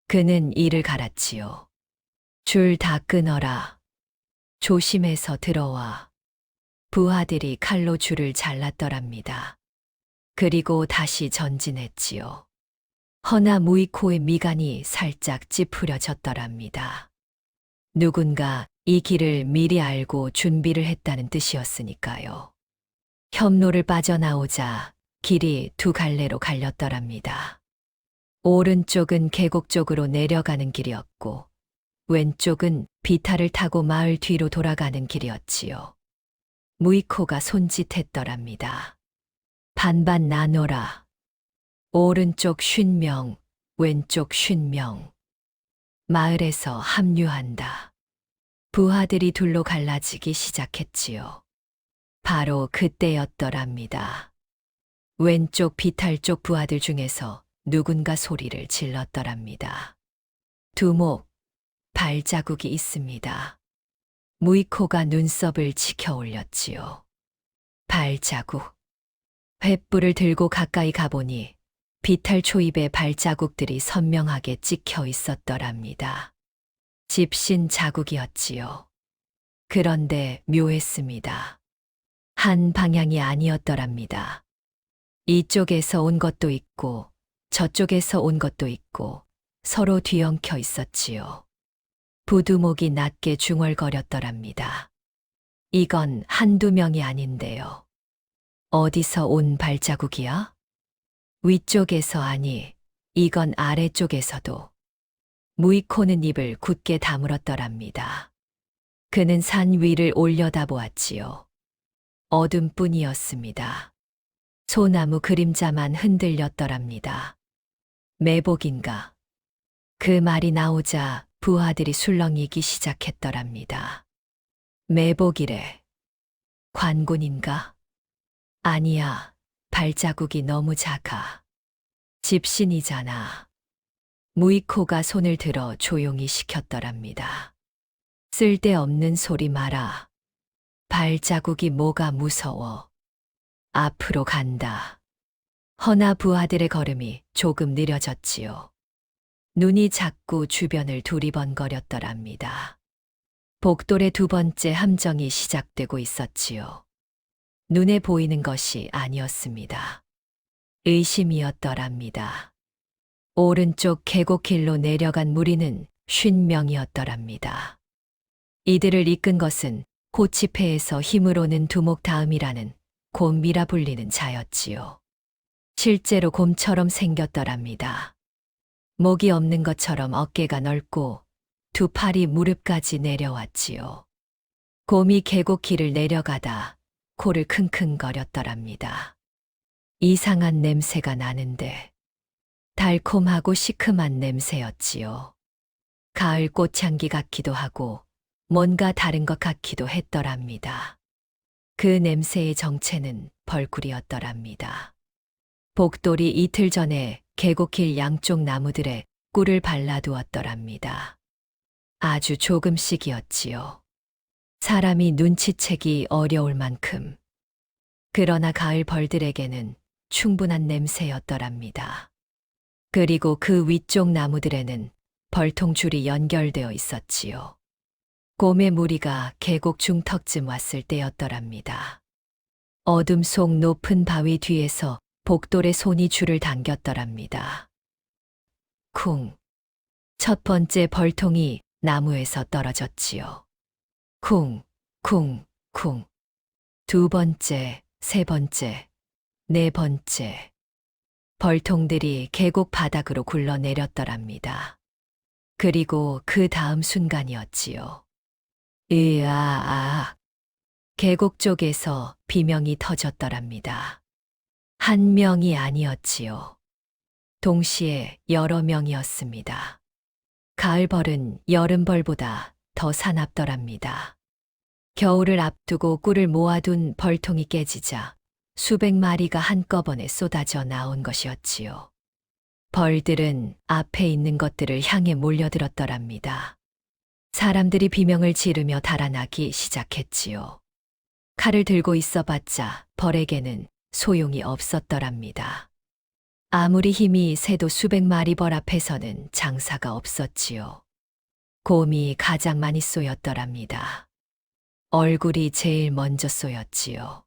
그는 이를 갈았지요. 줄 다 끊어라. 조심해서 들어와. 부하들이 칼로 줄을 잘랐더랍니다. 그리고 다시 전진했지요. 허나 무이코의 미간이 살짝 찌푸려졌더랍니다. 누군가 이 길을 미리 알고 준비를 했다는 뜻이었으니까요. 혐로를 빠져나오자 길이 두 갈래로 갈렸더랍니다. 오른쪽은 계곡 쪽으로 내려가는 길이었고, 왼쪽은 비탈을 타고 마을 뒤로 돌아가는 길이었지요. 무이코가 손짓했더랍니다. 반반 나눠라. 오른쪽 50명, 왼쪽 50명. 마을에서 합류한다. 부하들이 둘로 갈라지기 시작했지요. 바로 그때였더랍니다. 왼쪽 비탈 쪽 부하들 중에서 누군가 소리를 질렀더랍니다. 두목, 발자국이 있습니다. 무이코가 눈썹을 치켜 올렸지요. 발자국. 횃불을 들고 가까이 가보니 비탈 초입에 발자국들이 선명하게 찍혀 있었더랍니다. 집신 자국이었지요. 그런데 묘했습니다. 한 방향이 아니었더랍니다. 이쪽에서 온 것도 있고 저쪽에서 온 것도 있고 서로 뒤엉켜 있었지요. 부두목이 낮게 중얼거렸더랍니다. 이건 한두 명이 아닌데요. 어디서 온 발자국이야? 위쪽에서 아니, 이건 아래쪽에서도. 무이코는 입을 굳게 다물었더랍니다. 그는 산 위를 올려다보았지요. 어둠뿐이었습니다. 소나무 그림자만 흔들렸더랍니다. 매복인가? 그 말이 나오자 부하들이 술렁이기 시작했더랍니다. 매복이래. 관군인가? 아니야, 발자국이 너무 작아. 집신이잖아. 무이코가 손을 들어 조용히 시켰더랍니다. 쓸데없는 소리 마라. 발자국이 뭐가 무서워. 앞으로 간다. 허나 부하들의 걸음이 조금 느려졌지요. 눈이 자꾸 주변을 두리번거렸더랍니다. 복돌의 두 번째 함정이 시작되고 있었지요. 눈에 보이는 것이 아니었습니다. 의심이었더랍니다. 오른쪽 계곡길로 내려간 무리는 50명이었더랍니다. 이들을 이끈 것은 고치패에서 힘으로는 두목 다음이라는 곰이라 불리는 자였지요. 실제로 곰처럼 생겼더랍니다. 목이 없는 것처럼 어깨가 넓고 두 팔이 무릎까지 내려왔지요. 곰이 계곡길을 내려가다 코를 킁킁거렸더랍니다. 이상한 냄새가 나는데 달콤하고 시큼한 냄새였지요. 가을 꽃향기 같기도 하고 뭔가 다른 것 같기도 했더랍니다. 그 냄새의 정체는 벌꿀이었더랍니다. 복돌이 이틀 전에 계곡길 양쪽 나무들에 꿀을 발라두었더랍니다. 아주 조금씩이었지요. 사람이 눈치채기 어려울 만큼. 그러나 가을 벌들에게는 충분한 냄새였더랍니다. 그리고 그 위쪽 나무들에는 벌통줄이 연결되어 있었지요. 곰의 무리가 계곡 중턱쯤 왔을 때였더랍니다. 어둠 속 높은 바위 뒤에서 복돌의 손이 줄을 당겼더랍니다. 쿵. 첫 번째 벌통이 나무에서 떨어졌지요. 쿵, 쿵, 쿵. 두 번째, 세 번째, 네 번째. 벌통들이 계곡 바닥으로 굴러내렸더랍니다. 그리고 그 다음 순간이었지요. 으아아. 계곡 쪽에서 비명이 터졌더랍니다. 한 명이 아니었지요. 동시에 여러 명이었습니다. 가을벌은 여름벌보다 더 사납더랍니다. 겨울을 앞두고 꿀을 모아둔 벌통이 깨지자 수백 마리가 한꺼번에 쏟아져 나온 것이었지요. 벌들은 앞에 있는 것들을 향해 몰려들었더랍니다. 사람들이 비명을 지르며 달아나기 시작했지요. 칼을 들고 있어봤자 벌에게는 소용이 없었더랍니다. 아무리 힘이 세도 수백 마리 벌 앞에서는 장사가 없었지요. 곰이 가장 많이 쏘였더랍니다. 얼굴이 제일 먼저 쏘였지요.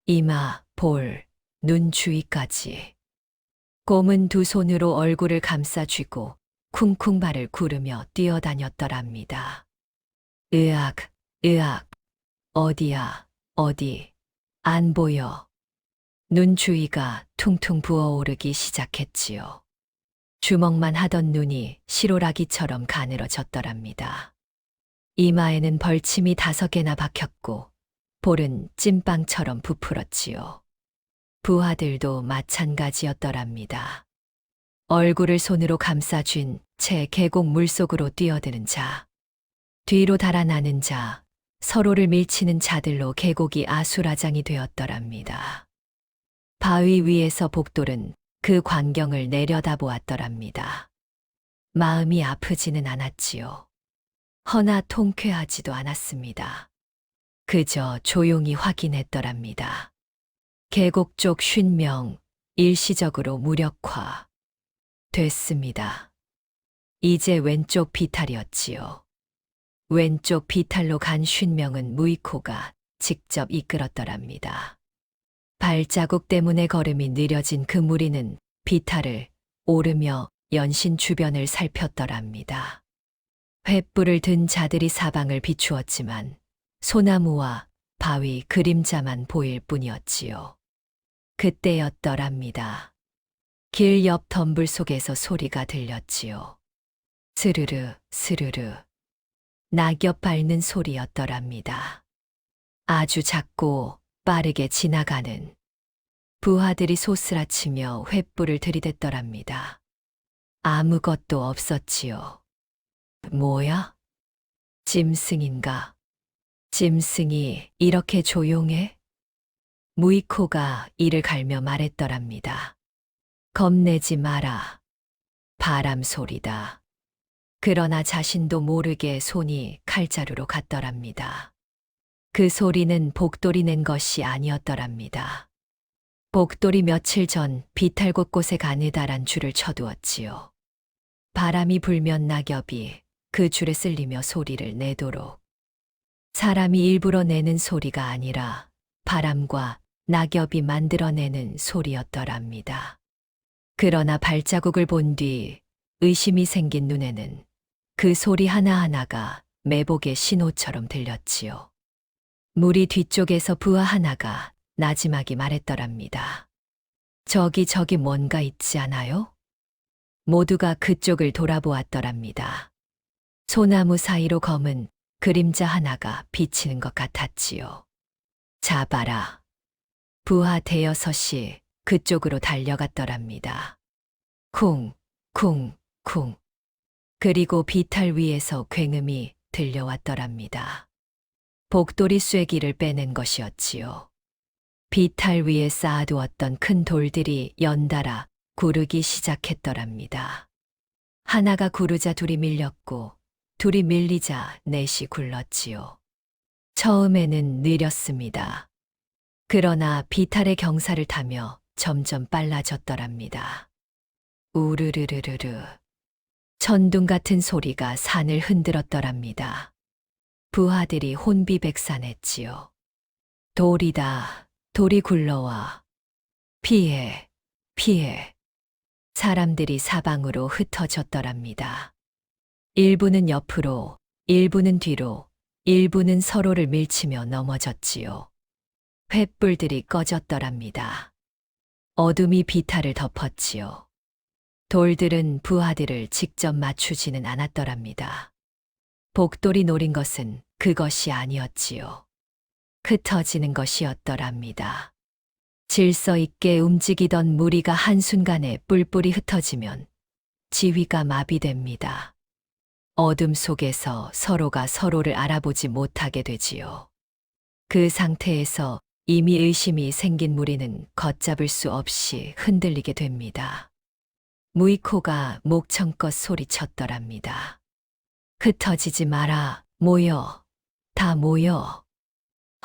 이마, 볼, 눈 주위까지. 곰은 두 손으로 얼굴을 감싸 쥐고 쿵쿵 발을 구르며 뛰어다녔더랍니다. 으악, 으악, 어디야, 어디, 안 보여. 눈 주위가 퉁퉁 부어오르기 시작했지요. 주먹만 하던 눈이 시로라기처럼 가늘어졌더랍니다. 이마에는 벌침이 5개나 박혔고 볼은 찐빵처럼 부풀었지요. 부하들도 마찬가지였더랍니다. 얼굴을 손으로 감싸쥔 채 계곡 물속으로 뛰어드는 자, 뒤로 달아나는 자, 서로를 밀치는 자들로 계곡이 아수라장이 되었더랍니다. 바위 위에서 복돌은 그 광경을 내려다보았더랍니다. 마음이 아프지는 않았지요. 허나 통쾌하지도 않았습니다. 그저 조용히 확인했더랍니다. 계곡 쪽 50명 일시적으로 무력화 됐습니다. 이제 왼쪽 비탈이었지요. 왼쪽 비탈로 간 50명은 무이코가 직접 이끌었더랍니다. 발자국 때문에 걸음이 느려진 그 무리는 비탈을 오르며 연신 주변을 살폈더랍니다. 횃불을 든 자들이 사방을 비추었지만 소나무와 바위 그림자만 보일 뿐이었지요. 그때였더랍니다. 길 옆 덤불 속에서 소리가 들렸지요. 스르르 스르르 낙엽 밟는 소리였더랍니다. 아주 작고 빠르게 지나가는 부하들이 소스라치며 횃불을 들이댔더랍니다. 아무것도 없었지요. 뭐야? 짐승인가? 짐승이 이렇게 조용해? 무이코가 이를 갈며 말했더랍니다. 겁내지 마라. 바람 소리다. 그러나 자신도 모르게 손이 칼자루로 갔더랍니다. 그 소리는 복돌이 낸 것이 아니었더랍니다. 복돌이 며칠 전 비탈 곳곳에 가느다란 줄을 쳐두었지요. 바람이 불면 낙엽이 그 줄에 쓸리며 소리를 내도록. 사람이 일부러 내는 소리가 아니라 바람과 낙엽이 만들어내는 소리였더랍니다. 그러나 발자국을 본 뒤 의심이 생긴 눈에는 그 소리 하나하나가 매복의 신호처럼 들렸지요. 무리 뒤쪽에서 부하 하나가 나지막이 말했더랍니다. 저기 뭔가 있지 않아요? 모두가 그쪽을 돌아보았더랍니다. 소나무 사이로 검은 그림자 하나가 비치는 것 같았지요. 잡아라. 부하 대여섯이 그쪽으로 달려갔더랍니다. 쿵, 쿵, 쿵. 그리고 비탈 위에서 굉음이 들려왔더랍니다. 복돌이 쐐기를 빼낸 것이었지요. 비탈 위에 쌓아두었던 큰 돌들이 연달아 구르기 시작했더랍니다. 하나가 구르자 둘이 밀렸고 둘이 밀리자 넷이 굴렀지요. 처음에는 느렸습니다. 그러나 비탈의 경사를 타며 점점 빨라졌더랍니다. 우르르르르르. 천둥 같은 소리가 산을 흔들었더랍니다. 부하들이 혼비백산했지요. 돌이다. 돌이 굴러와. 피해, 피해. 사람들이 사방으로 흩어졌더랍니다. 일부는 옆으로, 일부는 뒤로, 일부는 서로를 밀치며 넘어졌지요. 횃불들이 꺼졌더랍니다. 어둠이 비탈을 덮었지요. 돌들은 부하들을 직접 맞추지는 않았더랍니다. 복돌이 노린 것은 그것이 아니었지요. 흩어지는 것이었더랍니다. 질서 있게 움직이던 무리가 한순간에 뿔뿔이 흩어지면 지휘가 마비됩니다. 어둠 속에서 서로가 서로를 알아보지 못하게 되지요. 그 상태에서 이미 의심이 생긴 무리는 걷잡을 수 없이 흔들리게 됩니다. 무이코가 목청껏 소리쳤더랍니다. 흩어지지 마라. 모여. 다 모여.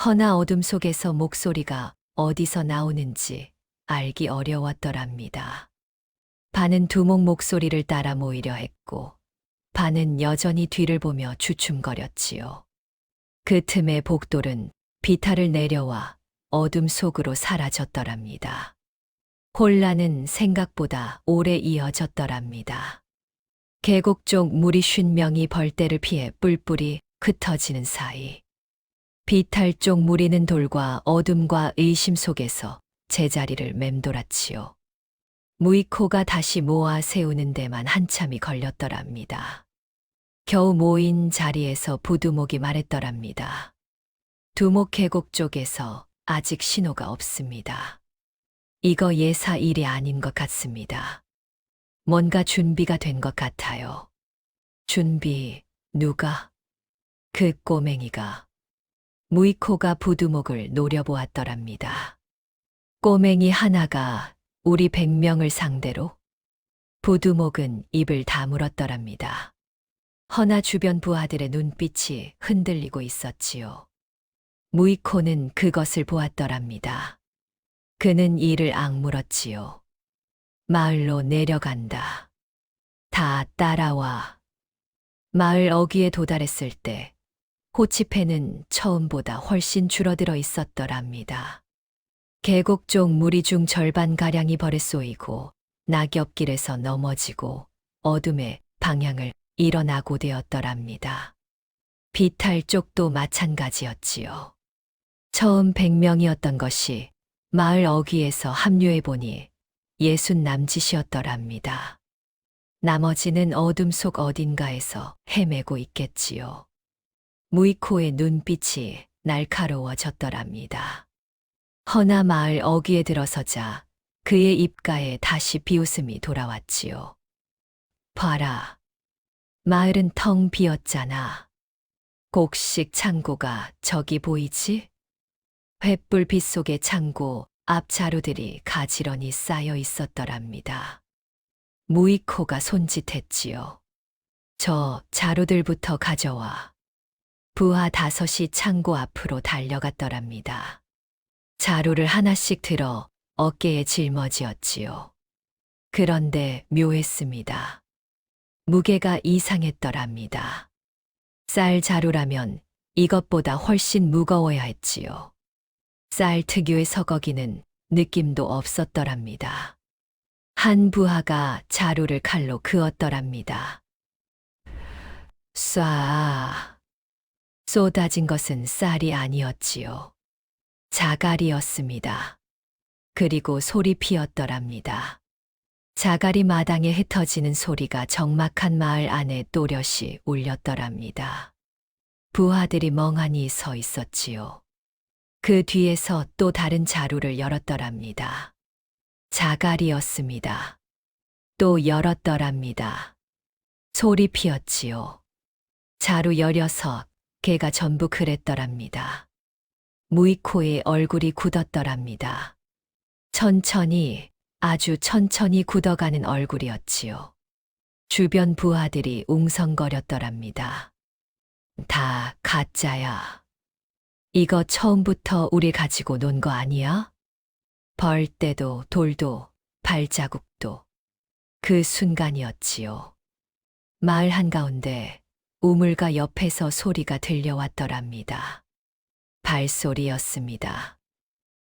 허나 어둠 속에서 목소리가 어디서 나오는지 알기 어려웠더랍니다. 반은 두목 목소리를 따라 모이려 했고 반은 여전히 뒤를 보며 주춤거렸지요. 그 틈에 복돌은 비탈을 내려와 어둠 속으로 사라졌더랍니다. 혼란은 생각보다 오래 이어졌더랍니다. 계곡 쪽 무리 50명이 벌떼를 피해 뿔뿔이 흩어지는 사이 비탈 쪽 무리는 돌과 어둠과 의심 속에서 제자리를 맴돌았지요. 무이코가 다시 모아 세우는 데만 한참이 걸렸더랍니다. 겨우 모인 자리에서 부두목이 말했더랍니다. 두목 계곡 쪽에서 아직 신호가 없습니다. 이거 예사 일이 아닌 것 같습니다. 뭔가 준비가 된 것 같아요. 준비, 누가? 그 꼬맹이가. 무이코가 부두목을 노려보았더랍니다. 꼬맹이 하나가 우리 100명을 상대로? 부두목은 입을 다물었더랍니다. 허나 주변 부하들의 눈빛이 흔들리고 있었지요. 무이코는 그것을 보았더랍니다. 그는 이를 악물었지요. 마을로 내려간다. 다 따라와. 마을 어귀에 도달했을 때 호치페는 처음보다 훨씬 줄어들어 있었더랍니다. 계곡 쪽 무리 중 절반가량이 벌에 쏘이고 낙엽길에서 넘어지고 어둠의 방향을 잃어나고 되었더랍니다. 비탈 쪽도 마찬가지였지요. 처음 100명이었던 것이 마을 어귀에서 합류해보니 60 남짓이었더랍니다. 나머지는 어둠 속 어딘가에서 헤매고 있겠지요. 무이코의 눈빛이 날카로워졌더랍니다. 허나 마을 어귀에 들어서자 그의 입가에 다시 비웃음이 돌아왔지요. 봐라. 마을은 텅 비었잖아. 곡식 창고가 저기 보이지? 횃불 빛 속의 창고 앞 자루들이 가지런히 쌓여 있었더랍니다. 무이코가 손짓했지요. 저 자루들부터 가져와. 부하 5이 창고 앞으로 달려갔더랍니다. 자루를 하나씩 들어 어깨에 짊어지었지요. 그런데 묘했습니다. 무게가 이상했더랍니다. 쌀 자루라면 이것보다 훨씬 무거워야 했지요. 쌀 특유의 서거기는 느낌도 없었더랍니다. 한 부하가 자루를 칼로 그었더랍니다. 쏴. 쏟아진 것은 쌀이 아니었지요. 자갈이었습니다. 그리고 소리 피었더랍니다. 자갈이 마당에 흩어지는 소리가 적막한 마을 안에 또렷이 울렸더랍니다. 부하들이 멍하니 서 있었지요. 그 뒤에서 또 다른 자루를 열었더랍니다. 자갈이었습니다. 또 열었더랍니다. 소리 피었지요. 자루 열여섯 개가 전부 그랬더랍니다. 무이코의 얼굴이 굳었더랍니다. 천천히, 아주 천천히 굳어가는 얼굴이었지요. 주변 부하들이 웅성거렸더랍니다. 다 가짜야. 이거 처음부터 우리 가지고 논 거 아니야? 벌떼도 돌도 발자국도. 그 순간이었지요. 마을 한가운데 우물가 옆에서 소리가 들려왔더랍니다. 발소리였습니다.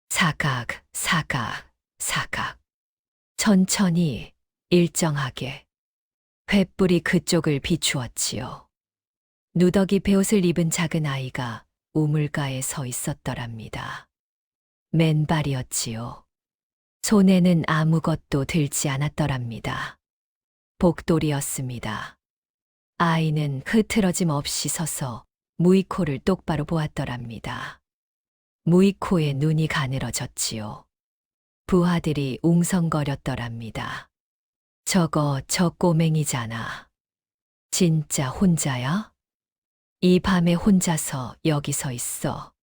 사각, 사각, 사각. 천천히, 일정하게. 횃불이 그쪽을 비추었지요. 누더기 베옷을 입은 작은 아이가 우물가에 서 있었더랍니다. 맨발이었지요. 손에는 아무것도 들지 않았더랍니다. 복돌이었습니다. 아이는 흐트러짐 없이 서서 무이코를 똑바로 보았더랍니다. 무이코의 눈이 가늘어졌지요. 부하들이 웅성거렸더랍니다. 저거 저 꼬맹이잖아. 진짜 혼자야? 이 밤에 혼자서 여기 서 있어.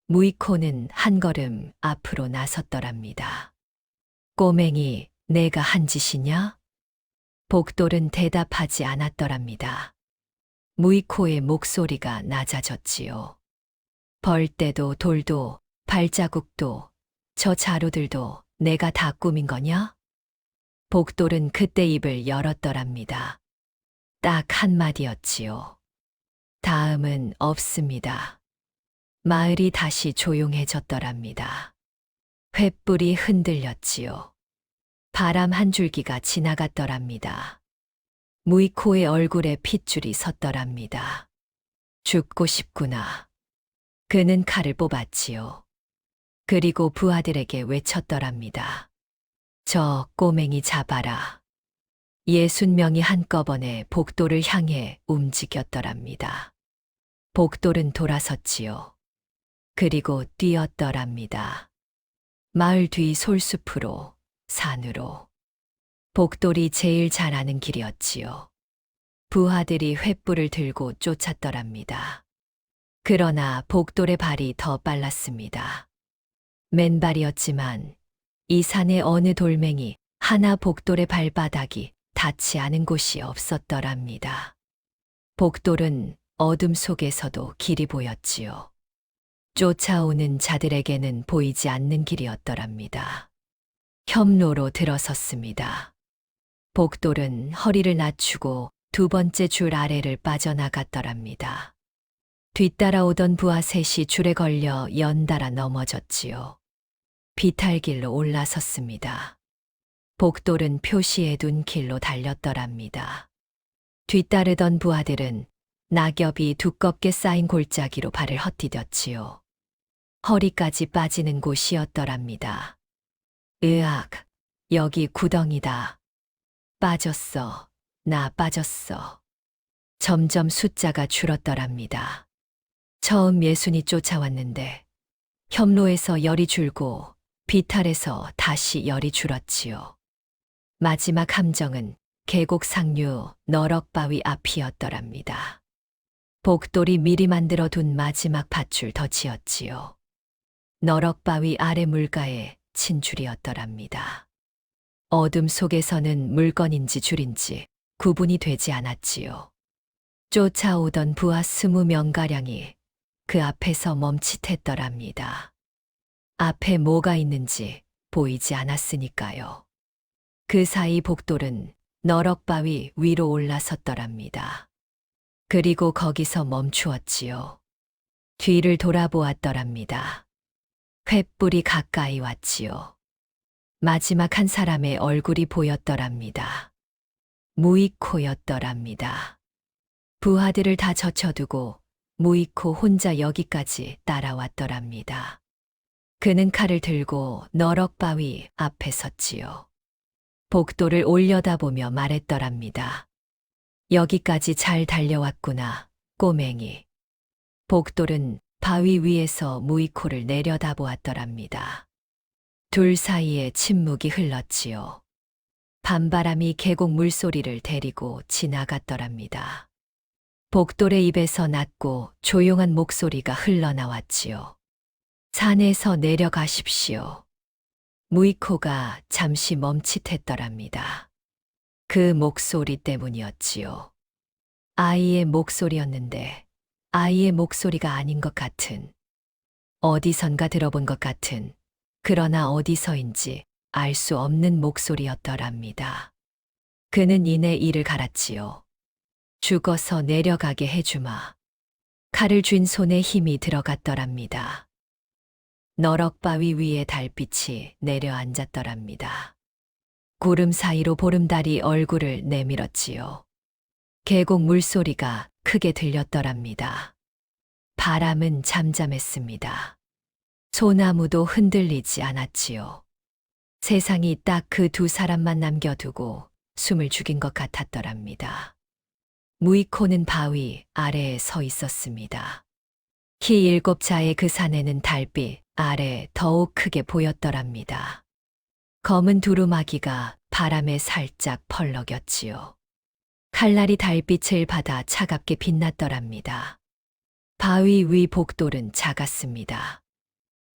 무이코는 한 걸음 앞으로 나섰더랍니다. 꼬맹이, 내가 한 짓이냐? 복돌은 대답하지 않았더랍니다. 무이코의 목소리가 낮아졌지요. 벌떼도 돌도 발자국도 저 자루들도 내가 다 꾸민 거냐? 복돌은 그때 입을 열었더랍니다. 딱 한마디였지요. 다음은 없습니다. 마을이 다시 조용해졌더랍니다. 횃불이 흔들렸지요. 바람 한 줄기가 지나갔더랍니다. 무이코의 얼굴에 핏줄이 섰더랍니다. 죽고 싶구나. 그는 칼을 뽑았지요. 그리고 부하들에게 외쳤더랍니다. 저 꼬맹이 잡아라. 60명이 한꺼번에 복도를 향해 움직였더랍니다. 복돌은 돌아섰지요. 그리고 뛰었더랍니다. 마을 뒤 솔숲으로, 산으로. 복돌이 제일 잘 아는 길이었지요. 부하들이 횃불을 들고 쫓았더랍니다. 그러나 복돌의 발이 더 빨랐습니다. 맨발이었지만 이 산의 어느 돌멩이 하나 복돌의 발바닥이 닿지 않은 곳이 없었더랍니다. 복돌은 어둠 속에서도 길이 보였지요. 쫓아오는 자들에게는 보이지 않는 길이었더랍니다. 협로로 들어섰습니다. 복돌은 허리를 낮추고 두 번째 줄 아래를 빠져나갔더랍니다. 뒤따라오던 부하 셋이 줄에 걸려 연달아 넘어졌지요. 비탈길로 올라섰습니다. 복돌은 표시해둔 길로 달렸더랍니다. 뒤따르던 부하들은 낙엽이 두껍게 쌓인 골짜기로 발을 헛디뎠지요. 허리까지 빠지는 곳이었더랍니다. 으악, 여기 구덩이다. 빠졌어, 나 빠졌어. 점점 숫자가 줄었더랍니다. 처음 60이 쫓아왔는데 협로에서 열이 줄고 비탈에서 다시 열이 줄었지요. 마지막 함정은 계곡 상류 너럭바위 앞이었더랍니다. 복돌이 미리 만들어 둔 마지막 밧줄 덫이었지요. 너럭바위 아래 물가에 친줄이었더랍니다. 어둠 속에서는 물건인지 줄인지 구분이 되지 않았지요. 쫓아오던 부하 20명가량이 그 앞에서 멈칫했더랍니다. 앞에 뭐가 있는지 보이지 않았으니까요. 그 사이 복돌은 너럭바위 위로 올라섰더랍니다. 그리고 거기서 멈추었지요. 뒤를 돌아보았더랍니다. 횃불이 가까이 왔지요. 마지막 한 사람의 얼굴이 보였더랍니다. 무이코였더랍니다. 부하들을 다 젖혀두고 무이코 혼자 여기까지 따라왔더랍니다. 그는 칼을 들고 너럭바위 앞에 섰지요. 복도를 올려다보며 말했더랍니다. 여기까지 잘 달려왔구나, 꼬맹이. 복돌은 바위 위에서 무이코를 내려다보았더랍니다. 둘 사이에 침묵이 흘렀지요. 밤바람이 계곡 물소리를 데리고 지나갔더랍니다. 복돌의 입에서 낮고 조용한 목소리가 흘러나왔지요. 산에서 내려가십시오. 무이코가 잠시 멈칫했더랍니다. 그 목소리 때문이었지요. 아이의 목소리였는데 아이의 목소리가 아닌 것 같은, 어디선가 들어본 것 같은, 그러나 어디서인지 알 수 없는 목소리였더랍니다. 그는 이내 이를 갈았지요. 죽어서 내려가게 해주마. 칼을 쥔 손에 힘이 들어갔더랍니다. 너럭바위 위에 달빛이 내려앉았더랍니다. 구름 사이로 보름달이 얼굴을 내밀었지요. 계곡 물소리가 크게 들렸더랍니다. 바람은 잠잠했습니다. 소나무도 흔들리지 않았지요. 세상이 딱 그 두 사람만 남겨두고 숨을 죽인 것 같았더랍니다. 무이코는 바위 아래에 서 있었습니다. 키 7자의 그 산에는 달빛 아래 더욱 크게 보였더랍니다. 검은 두루마기가 바람에 살짝 펄럭였지요. 칼날이 달빛을 받아 차갑게 빛났더랍니다. 바위 위 복돌은 작았습니다.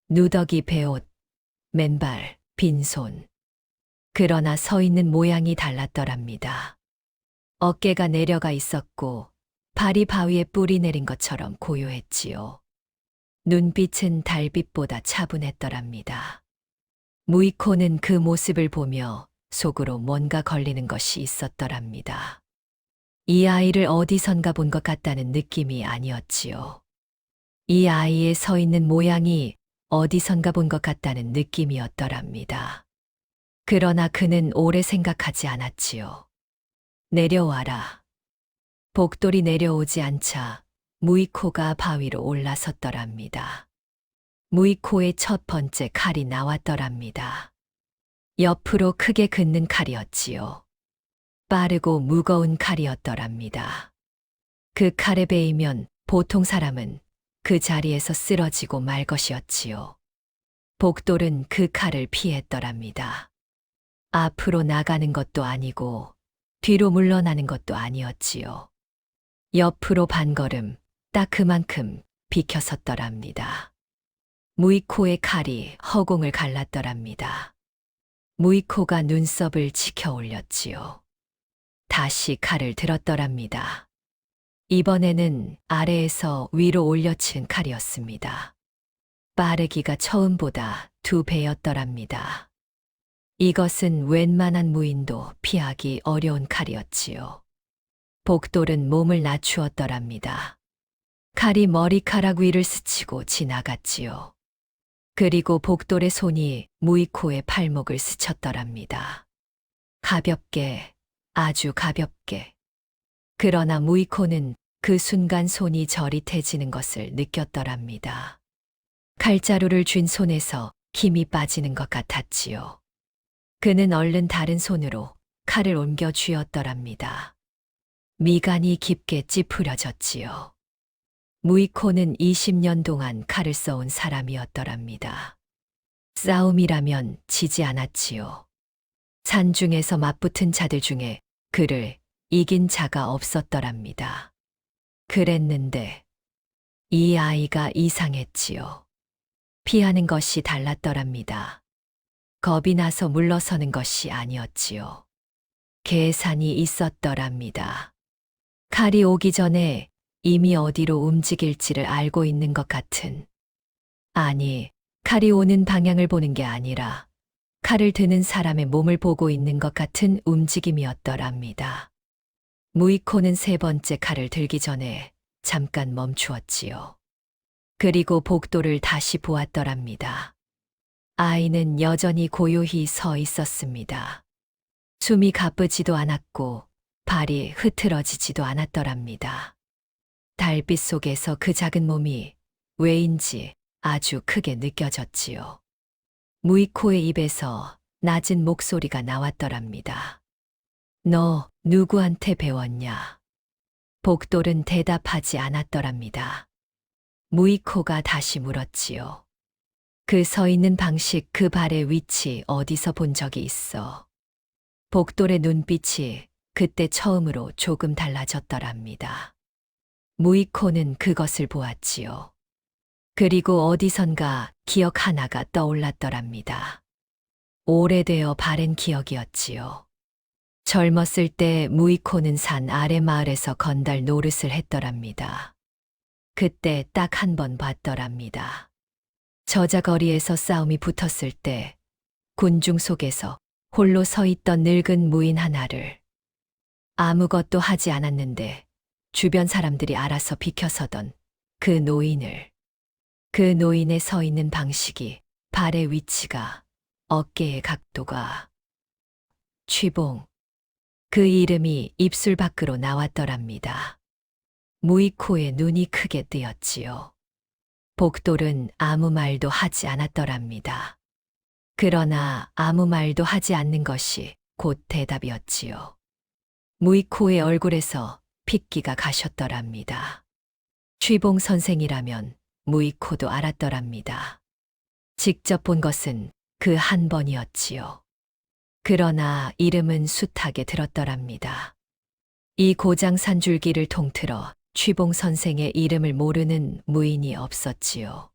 누더기 베옷, 맨발, 빈손. 그러나 서 있는 모양이 달랐더랍니다. 어깨가 내려가 있었고 발이 바위에 뿌리 내린 것처럼 고요했지요. 눈빛은 달빛보다 차분했더랍니다. 무이코는 그 모습을 보며 속으로 뭔가 걸리는 것이 있었더랍니다. 이 아이를 어디선가 본 것 같다는 느낌이 아니었지요. 이 아이의 서 있는 모양이 어디선가 본 것 같다는 느낌이었더랍니다. 그러나 그는 오래 생각하지 않았지요. 내려와라. 복돌이 내려오지 않자 무이코가 바위로 올라섰더랍니다. 무이코의 첫 번째 칼이 나왔더랍니다. 옆으로 크게 긋는 칼이었지요. 빠르고 무거운 칼이었더랍니다. 그 칼에 베이면 보통 사람은 그 자리에서 쓰러지고 말 것이었지요. 복돌은 그 칼을 피했더랍니다. 앞으로 나가는 것도 아니고 뒤로 물러나는 것도 아니었지요. 옆으로 반걸음 딱 그만큼 비켜섰더랍니다. 무이코의 칼이 허공을 갈랐더랍니다. 무이코가 눈썹을 치켜 올렸지요. 다시 칼을 들었더랍니다. 이번에는 아래에서 위로 올려친 칼이었습니다. 빠르기가 처음보다 2배였더랍니다. 이것은 웬만한 무인도 피하기 어려운 칼이었지요. 복돌은 몸을 낮추었더랍니다. 칼이 머리카락 위를 스치고 지나갔지요. 그리고 복돌의 손이 무이코의 팔목을 스쳤더랍니다. 가볍게, 아주 가볍게. 그러나 무이코는 그 순간 손이 저릿해지는 것을 느꼈더랍니다. 칼자루를 쥔 손에서 힘이 빠지는 것 같았지요. 그는 얼른 다른 손으로 칼을 옮겨 쥐었더랍니다. 미간이 깊게 찌푸려졌지요. 무이코는 20년 동안 칼을 써온 사람이었더랍니다. 싸움이라면 지지 않았지요. 산중에서 맞붙은 자들 중에 그를 이긴 자가 없었더랍니다. 그랬는데 이 아이가 이상했지요. 피하는 것이 달랐더랍니다. 겁이 나서 물러서는 것이 아니었지요. 계산이 있었더랍니다. 칼이 오기 전에 이미 어디로 움직일지를 알고 있는 것 같은, 아니, 칼이 오는 방향을 보는 게 아니라 칼을 드는 사람의 몸을 보고 있는 것 같은 움직임이었더랍니다. 무이코는 세 번째 칼을 들기 전에 잠깐 멈추었지요. 그리고 복도를 다시 보았더랍니다. 아이는 여전히 고요히 서 있었습니다. 숨이 가쁘지도 않았고 발이 흐트러지지도 않았더랍니다. 달빛 속에서 그 작은 몸이 왜인지 아주 크게 느껴졌지요. 무이코의 입에서 낮은 목소리가 나왔더랍니다. 너 누구한테 배웠냐? 복돌은 대답하지 않았더랍니다. 무이코가 다시 물었지요. 그 서 있는 방식, 그 발의 위치 어디서 본 적이 있어? 복돌의 눈빛이 그때 처음으로 조금 달라졌더랍니다. 무이코는 그것을 보았지요. 그리고 어디선가 기억 하나가 떠올랐더랍니다. 오래되어 바랜 기억이었지요. 젊었을 때 무이코는 산 아래 마을에서 건달 노릇을 했더랍니다. 그때 딱 한 번 봤더랍니다. 저자거리에서 싸움이 붙었을 때 군중 속에서 홀로 서 있던 늙은 무인 하나를, 아무것도 하지 않았는데 주변 사람들이 알아서 비켜서던 그 노인을, 그 노인의 서 있는 방식이, 발의 위치가, 어깨의 각도가, 취봉, 그 이름이 입술 밖으로 나왔더랍니다. 무이코의 눈이 크게 뜨였지요. 복돌은 아무 말도 하지 않았더랍니다. 그러나 아무 말도 하지 않는 것이 곧 대답이었지요. 무이코의 얼굴에서 핏기가 가셨더랍니다. 취봉 선생이라면 무이코도 알았더랍니다. 직접 본 것은 그 한 번이었지요. 그러나 이름은 숱하게 들었더랍니다. 이 고장 산줄기를 통틀어 취봉 선생의 이름을 모르는 무인이 없었지요.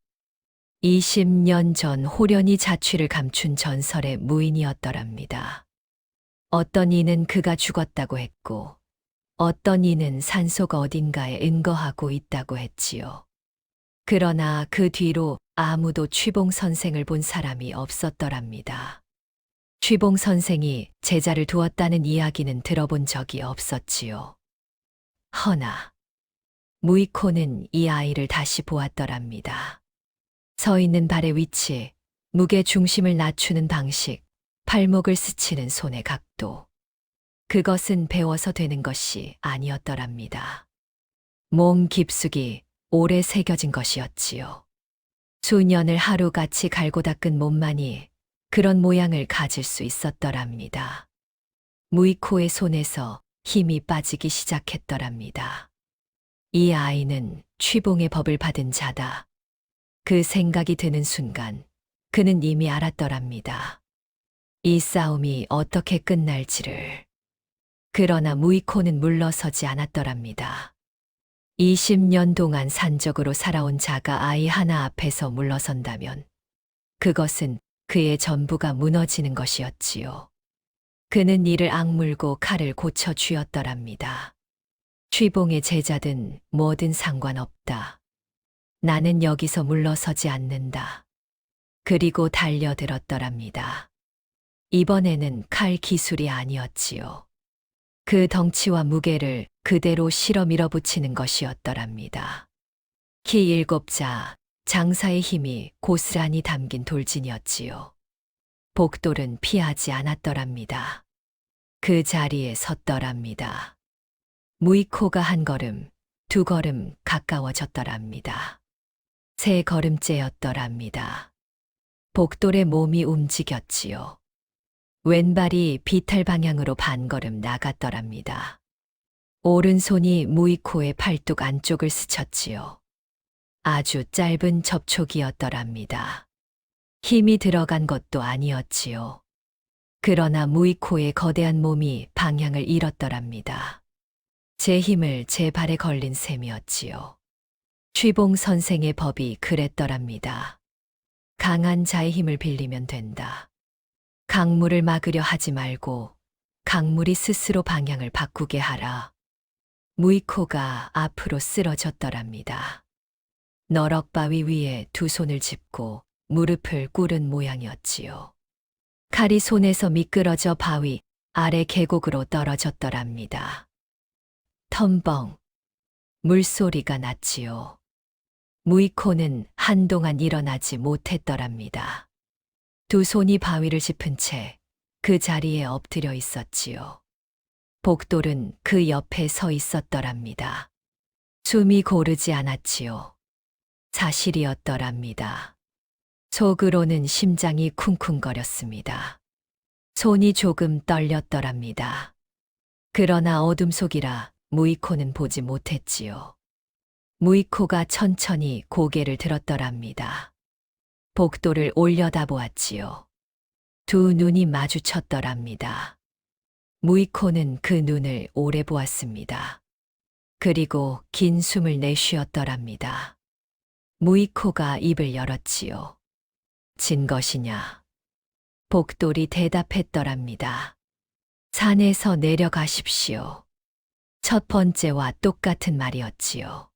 20년 전 호련히 자취를 감춘 전설의 무인이었더랍니다. 어떤 이는 그가 죽었다고 했고, 어떤 이는 산속 어딘가에 은거하고 있다고 했지요. 그러나 그 뒤로 아무도 취봉 선생을 본 사람이 없었더랍니다. 취봉 선생이 제자를 두었다는 이야기는 들어본 적이 없었지요. 허나 무이코는 이 아이를 다시 보았더랍니다. 서 있는 발의 위치, 무게 중심을 낮추는 방식, 팔목을 스치는 손의 각도. 그것은 배워서 되는 것이 아니었더랍니다. 몸 깊숙이 오래 새겨진 것이었지요. 수년을 하루같이 갈고 닦은 몸만이 그런 모양을 가질 수 있었더랍니다. 무이코의 손에서 힘이 빠지기 시작했더랍니다. 이 아이는 취봉의 법을 받은 자다. 그 생각이 드는 순간 그는 이미 알았더랍니다. 이 싸움이 어떻게 끝날지를. 그러나 무이코는 물러서지 않았더랍니다. 20년 동안 산적으로 살아온 자가 아이 하나 앞에서 물러선다면 그것은 그의 전부가 무너지는 것이었지요. 그는 이를 악물고 칼을 고쳐 쥐었더랍니다. 취봉의 제자든 뭐든 상관없다. 나는 여기서 물러서지 않는다. 그리고 달려들었더랍니다. 이번에는 칼 기술이 아니었지요. 그 덩치와 무게를 그대로 실어 밀어붙이는 것이었더랍니다. 키 7자, 장사의 힘이 고스란히 담긴 돌진이었지요. 복돌은 피하지 않았더랍니다. 그 자리에 섰더랍니다. 무이코가 한 걸음, 두 걸음 가까워졌더랍니다. 세 걸음째였더랍니다. 복돌의 몸이 움직였지요. 왼발이 비탈 방향으로 반걸음 나갔더랍니다. 오른손이 무이코의 팔뚝 안쪽을 스쳤지요. 아주 짧은 접촉이었더랍니다. 힘이 들어간 것도 아니었지요. 그러나 무이코의 거대한 몸이 방향을 잃었더랍니다. 제 힘을 제 발에 걸린 셈이었지요. 취봉 선생의 법이 그랬더랍니다. 강한 자의 힘을 빌리면 된다. 강물을 막으려 하지 말고 강물이 스스로 방향을 바꾸게 하라. 무이코가 앞으로 쓰러졌더랍니다. 너럭바위 위에 두 손을 짚고 무릎을 꿇은 모양이었지요. 칼이 손에서 미끄러져 바위 아래 계곡으로 떨어졌더랍니다. 텀벙 물소리가 났지요. 무이코는 한동안 일어나지 못했더랍니다. 두 손이 바위를 짚은 채 그 자리에 엎드려 있었지요. 복돌은 그 옆에 서 있었더랍니다. 숨이 고르지 않았지요. 사실이었더랍니다. 속으로는 심장이 쿵쿵거렸습니다. 손이 조금 떨렸더랍니다. 그러나 어둠 속이라 무이코는 보지 못했지요. 무이코가 천천히 고개를 들었더랍니다. 복도를 올려다보았지요. 두 눈이 마주쳤더랍니다. 무이코는 그 눈을 오래 보았습니다. 그리고 긴 숨을 내쉬었더랍니다. 무이코가 입을 열었지요. 진 것이냐? 복돌이 대답했더랍니다. 산에서 내려가십시오. 첫 번째와 똑같은 말이었지요.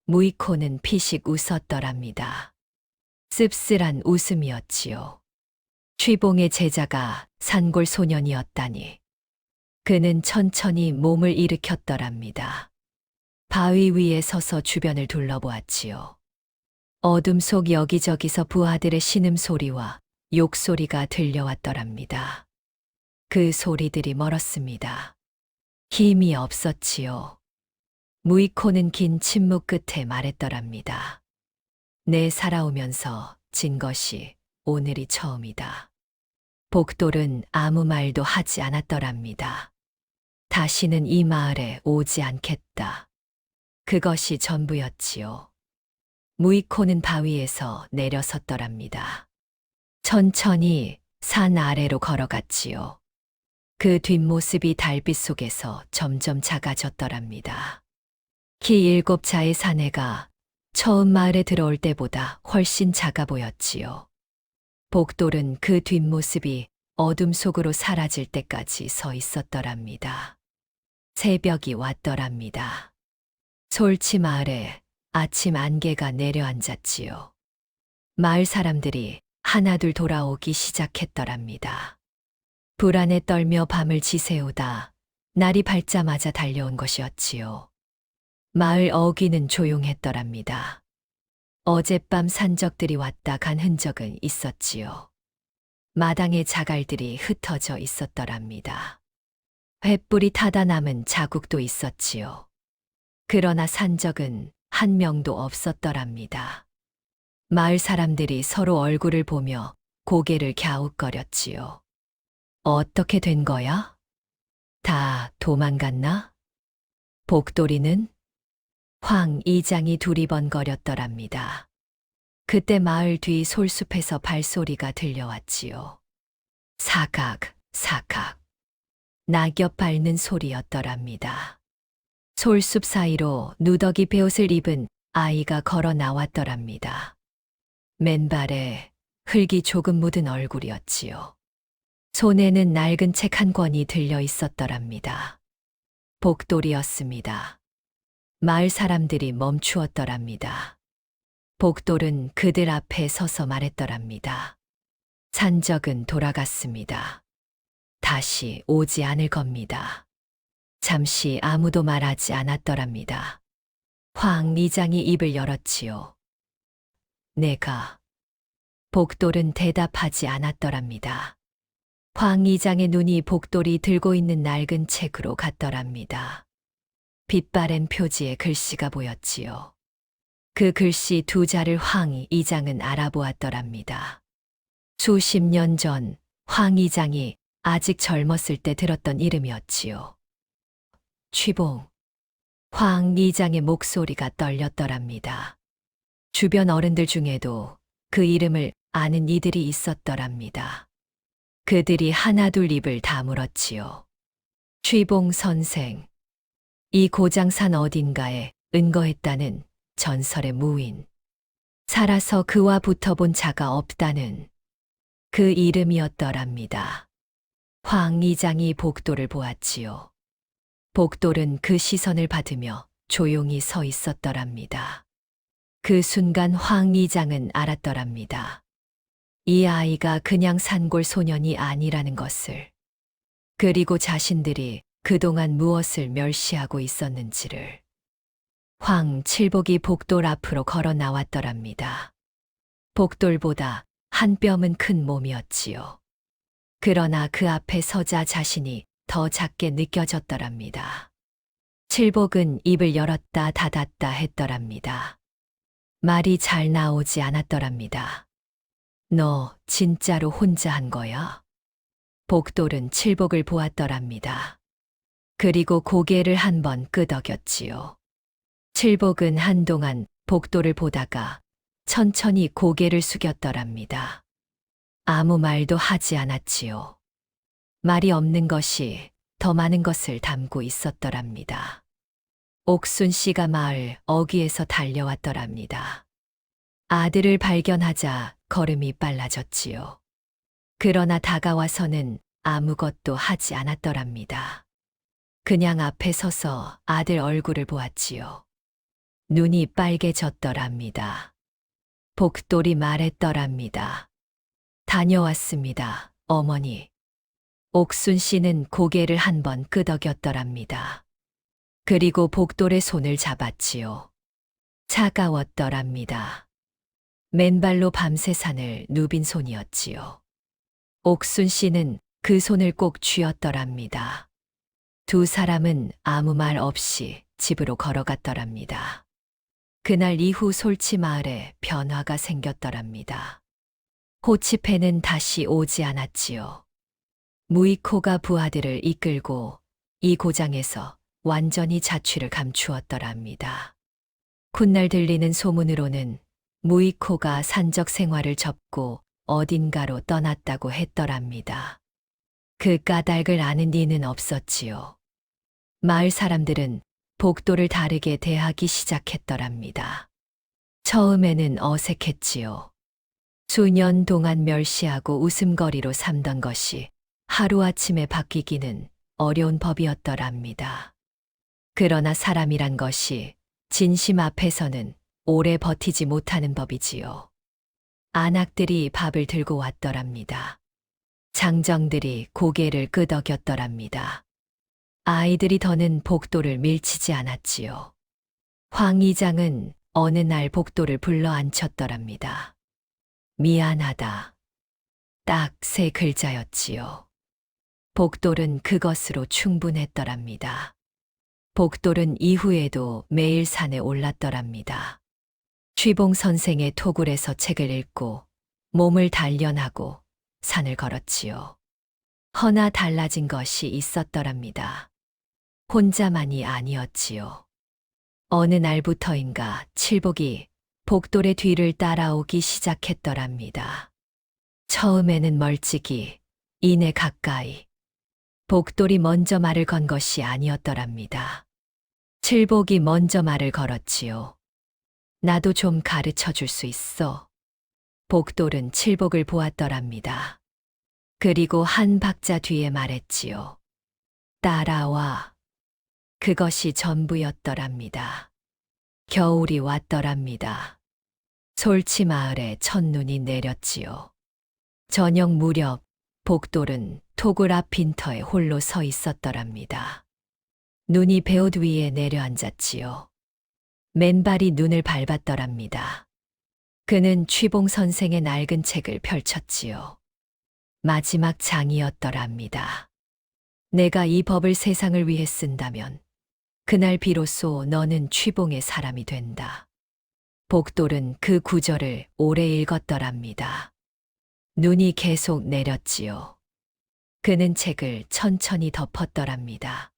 무이코는 피식 웃었더랍니다. 씁쓸한 웃음이었지요. 취봉의 제자가 산골 소년이었다니. 그는 천천히 몸을 일으켰더랍니다. 바위 위에 서서 주변을 둘러보았지요. 어둠 속 여기저기서 부하들의 신음소리와 욕소리가 들려왔더랍니다. 그 소리들이 멀었습니다. 힘이 없었지요. 무이코는 긴 침묵 끝에 말했더랍니다. 내 살아오면서 진 것이 오늘이 처음이다. 복돌은 아무 말도 하지 않았더랍니다. 다시는 이 마을에 오지 않겠다. 그것이 전부였지요. 무이코는 바위에서 내려섰더랍니다. 천천히 산 아래로 걸어갔지요. 그 뒷모습이 달빛 속에서 점점 작아졌더랍니다. 키 7자의 사내가 처음 마을에 들어올 때보다 훨씬 작아 보였지요. 복돌은 그 뒷모습이 어둠 속으로 사라질 때까지 서 있었더랍니다. 새벽이 왔더랍니다. 솔치 마을에 아침 안개가 내려앉았지요. 마을 사람들이 하나둘 돌아오기 시작했더랍니다. 불안에 떨며 밤을 지새우다 날이 밝자마자 달려온 것이었지요. 마을 어귀는 조용했더랍니다. 어젯밤 산적들이 왔다 간 흔적은 있었지요. 마당에 자갈들이 흩어져 있었더랍니다. 횃불이 타다 남은 자국도 있었지요. 그러나 산적은 한 명도 없었더랍니다. 마을 사람들이 서로 얼굴을 보며 고개를 갸웃거렸지요. 어떻게 된 거야? 다 도망갔나? 복돌이는? 황 이장이 두리번거렸더랍니다. 그때 마을 뒤 솔숲에서 발소리가 들려왔지요. 사각, 사각. 낙엽 밟는 소리였더랍니다. 솔숲 사이로 누더기 베옷을 입은 아이가 걸어 나왔더랍니다. 맨발에 흙이 조금 묻은 얼굴이었지요. 손에는 낡은 책 한 권이 들려 있었더랍니다. 복돌이었습니다. 마을 사람들이 멈추었더랍니다. 복돌은 그들 앞에 서서 말했더랍니다. 산적은 돌아갔습니다. 다시 오지 않을 겁니다. 잠시 아무도 말하지 않았더랍니다. 황 이장이 입을 열었지요. 내가. 복돌은 대답하지 않았더랍니다. 황 이장의 눈이 복돌이 들고 있는 낡은 책으로 갔더랍니다. 빛바랜 표지에 글씨가 보였지요. 그 글씨 두 자를 황 이장은 알아보았더랍니다. 수십 년 전 황 이장이 아직 젊었을 때 들었던 이름이었지요. 취봉. 황 이장의 목소리가 떨렸더랍니다. 주변 어른들 중에도 그 이름을 아는 이들이 있었더랍니다. 그들이 하나둘 입을 다물었지요. 취봉 선생. 이 고장산 어딘가에 은거했다는 전설의 무인. 살아서 그와 붙어본 자가 없다는 그 이름이었더랍니다. 황 이장이 복돌을 보았지요. 복돌은 그 시선을 받으며 조용히 서 있었더랍니다. 그 순간 황 이장은 알았더랍니다. 이 아이가 그냥 산골 소년이 아니라는 것을. 그리고 자신들이 그동안 무엇을 멸시하고 있었는지를. 황 칠복이 복돌 앞으로 걸어 나왔더랍니다. 복돌보다 한 뼘은 큰 몸이었지요. 그러나 그 앞에 서자 자신이 더 작게 느껴졌더랍니다. 칠복은 입을 열었다 닫았다 했더랍니다. 말이 잘 나오지 않았더랍니다. 너 진짜로 혼자 한 거야? 복돌은 칠복을 보았더랍니다. 그리고 고개를 한번 끄덕였지요. 칠복은 한동안 복돌을 보다가 천천히 고개를 숙였더랍니다. 아무 말도 하지 않았지요. 말이 없는 것이 더 많은 것을 담고 있었더랍니다. 옥순 씨가 마을 어귀에서 달려왔더랍니다. 아들을 발견하자 걸음이 빨라졌지요. 그러나 다가와서는 아무것도 하지 않았더랍니다. 그냥 앞에 서서 아들 얼굴을 보았지요. 눈이 빨개졌더랍니다. 복돌이 말했더랍니다. 다녀왔습니다, 어머니. 옥순 씨는 고개를 한번 끄덕였더랍니다. 그리고 복돌의 손을 잡았지요. 차가웠더랍니다. 맨발로 밤새 산을 누빈 손이었지요. 옥순 씨는 그 손을 꼭 쥐었더랍니다. 두 사람은 아무 말 없이 집으로 걸어갔더랍니다. 그날 이후 솔치 마을에 변화가 생겼더랍니다. 호치패는 다시 오지 않았지요. 무이코가 부하들을 이끌고 이 고장에서 완전히 자취를 감추었더랍니다. 훗날 들리는 소문으로는 무이코가 산적 생활을 접고 어딘가로 떠났다고 했더랍니다. 그 까닭을 아는 이는 없었지요. 마을 사람들은 복돌을 다르게 대하기 시작했더랍니다. 처음에는 어색했지요. 수년 동안 멸시하고 웃음거리로 삼던 것이 하루아침에 바뀌기는 어려운 법이었더랍니다. 그러나 사람이란 것이 진심 앞에서는 오래 버티지 못하는 법이지요. 안악들이 밥을 들고 왔더랍니다. 장정들이 고개를 끄덕였더랍니다. 아이들이 더는 복돌을 밀치지 않았지요. 황 이장은 어느 날 복돌을 불러 앉혔더랍니다. 미안하다. 딱 3글자였지요. 복돌은 그것으로 충분했더랍니다. 복돌은 이후에도 매일 산에 올랐더랍니다. 취봉 선생의 토굴에서 책을 읽고 몸을 단련하고 산을 걸었지요. 허나 달라진 것이 있었더랍니다. 혼자만이 아니었지요. 어느 날부터인가 칠복이 복돌의 뒤를 따라오기 시작했더랍니다. 처음에는 멀찍이, 이내 가까이. 복돌이 먼저 말을 건 것이 아니었더랍니다. 칠복이 먼저 말을 걸었지요. 나도 좀 가르쳐 줄 수 있어. 복돌은 칠복을 보았더랍니다. 그리고 한 박자 뒤에 말했지요. 따라와. 그것이 전부였더랍니다. 겨울이 왔더랍니다. 솔치 마을에 첫눈이 내렸지요. 저녁 무렵 복돌은 토굴 앞 빈터에 홀로 서 있었더랍니다. 눈이 베옷 위에 내려앉았지요. 맨발이 눈을 밟았더랍니다. 그는 취봉 선생의 낡은 책을 펼쳤지요. 마지막 장이었더랍니다. 내가 이 법을 세상을 위해 쓴다면 그날 비로소 너는 취봉의 사람이 된다. 복돌은 그 구절을 오래 읽었더랍니다. 눈이 계속 내렸지요. 그는 책을 천천히 덮었더랍니다.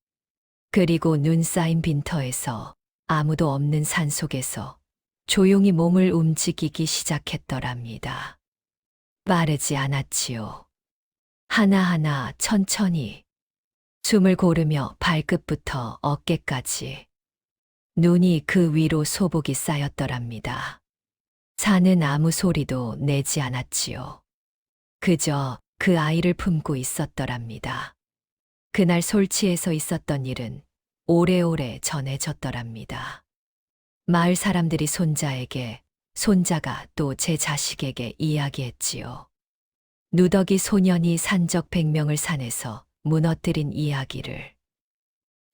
그리고 눈 쌓인 빈터에서 아무도 없는 산속에서 조용히 몸을 움직이기 시작했더랍니다. 빠르지 않았지요. 하나하나 천천히 숨을 고르며 발끝부터 어깨까지 눈이 그 위로 소복이 쌓였더랍니다. 산은 아무 소리도 내지 않았지요. 그저 그 아이를 품고 있었더랍니다. 그날 솔치에서 있었던 일은 오래오래 전해졌더랍니다. 마을 사람들이 손자에게, 손자가 또 제 자식에게 이야기했지요. 누더기 소년이 산적 100명을 산에서 무너뜨린 이야기를.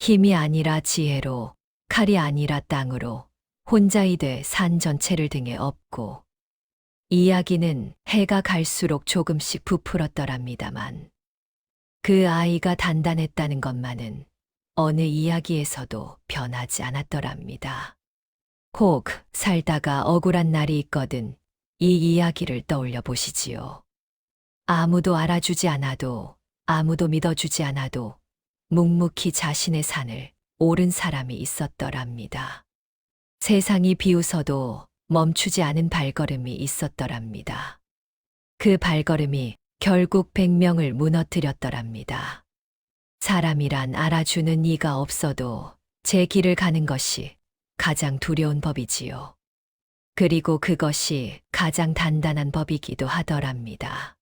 힘이 아니라 지혜로, 칼이 아니라 땅으로 혼자이되 산 전체를 등에 업고. 이야기는 해가 갈수록 조금씩 부풀었더랍니다만 그 아이가 단단했다는 것만은 어느 이야기에서도 변하지 않았더랍니다. 혹 살다가 억울한 날이 있거든 이 이야기를 떠올려 보시지요. 아무도 알아주지 않아도, 아무도 믿어주지 않아도 묵묵히 자신의 산을 오른 사람이 있었더랍니다. 세상이 비웃어도 멈추지 않은 발걸음이 있었더랍니다. 그 발걸음이 결국 100명을 무너뜨렸더랍니다. 사람이란 알아주는 이가 없어도 제 길을 가는 것이 가장 두려운 법이지요. 그리고 그것이 가장 단단한 법이기도 하더랍니다.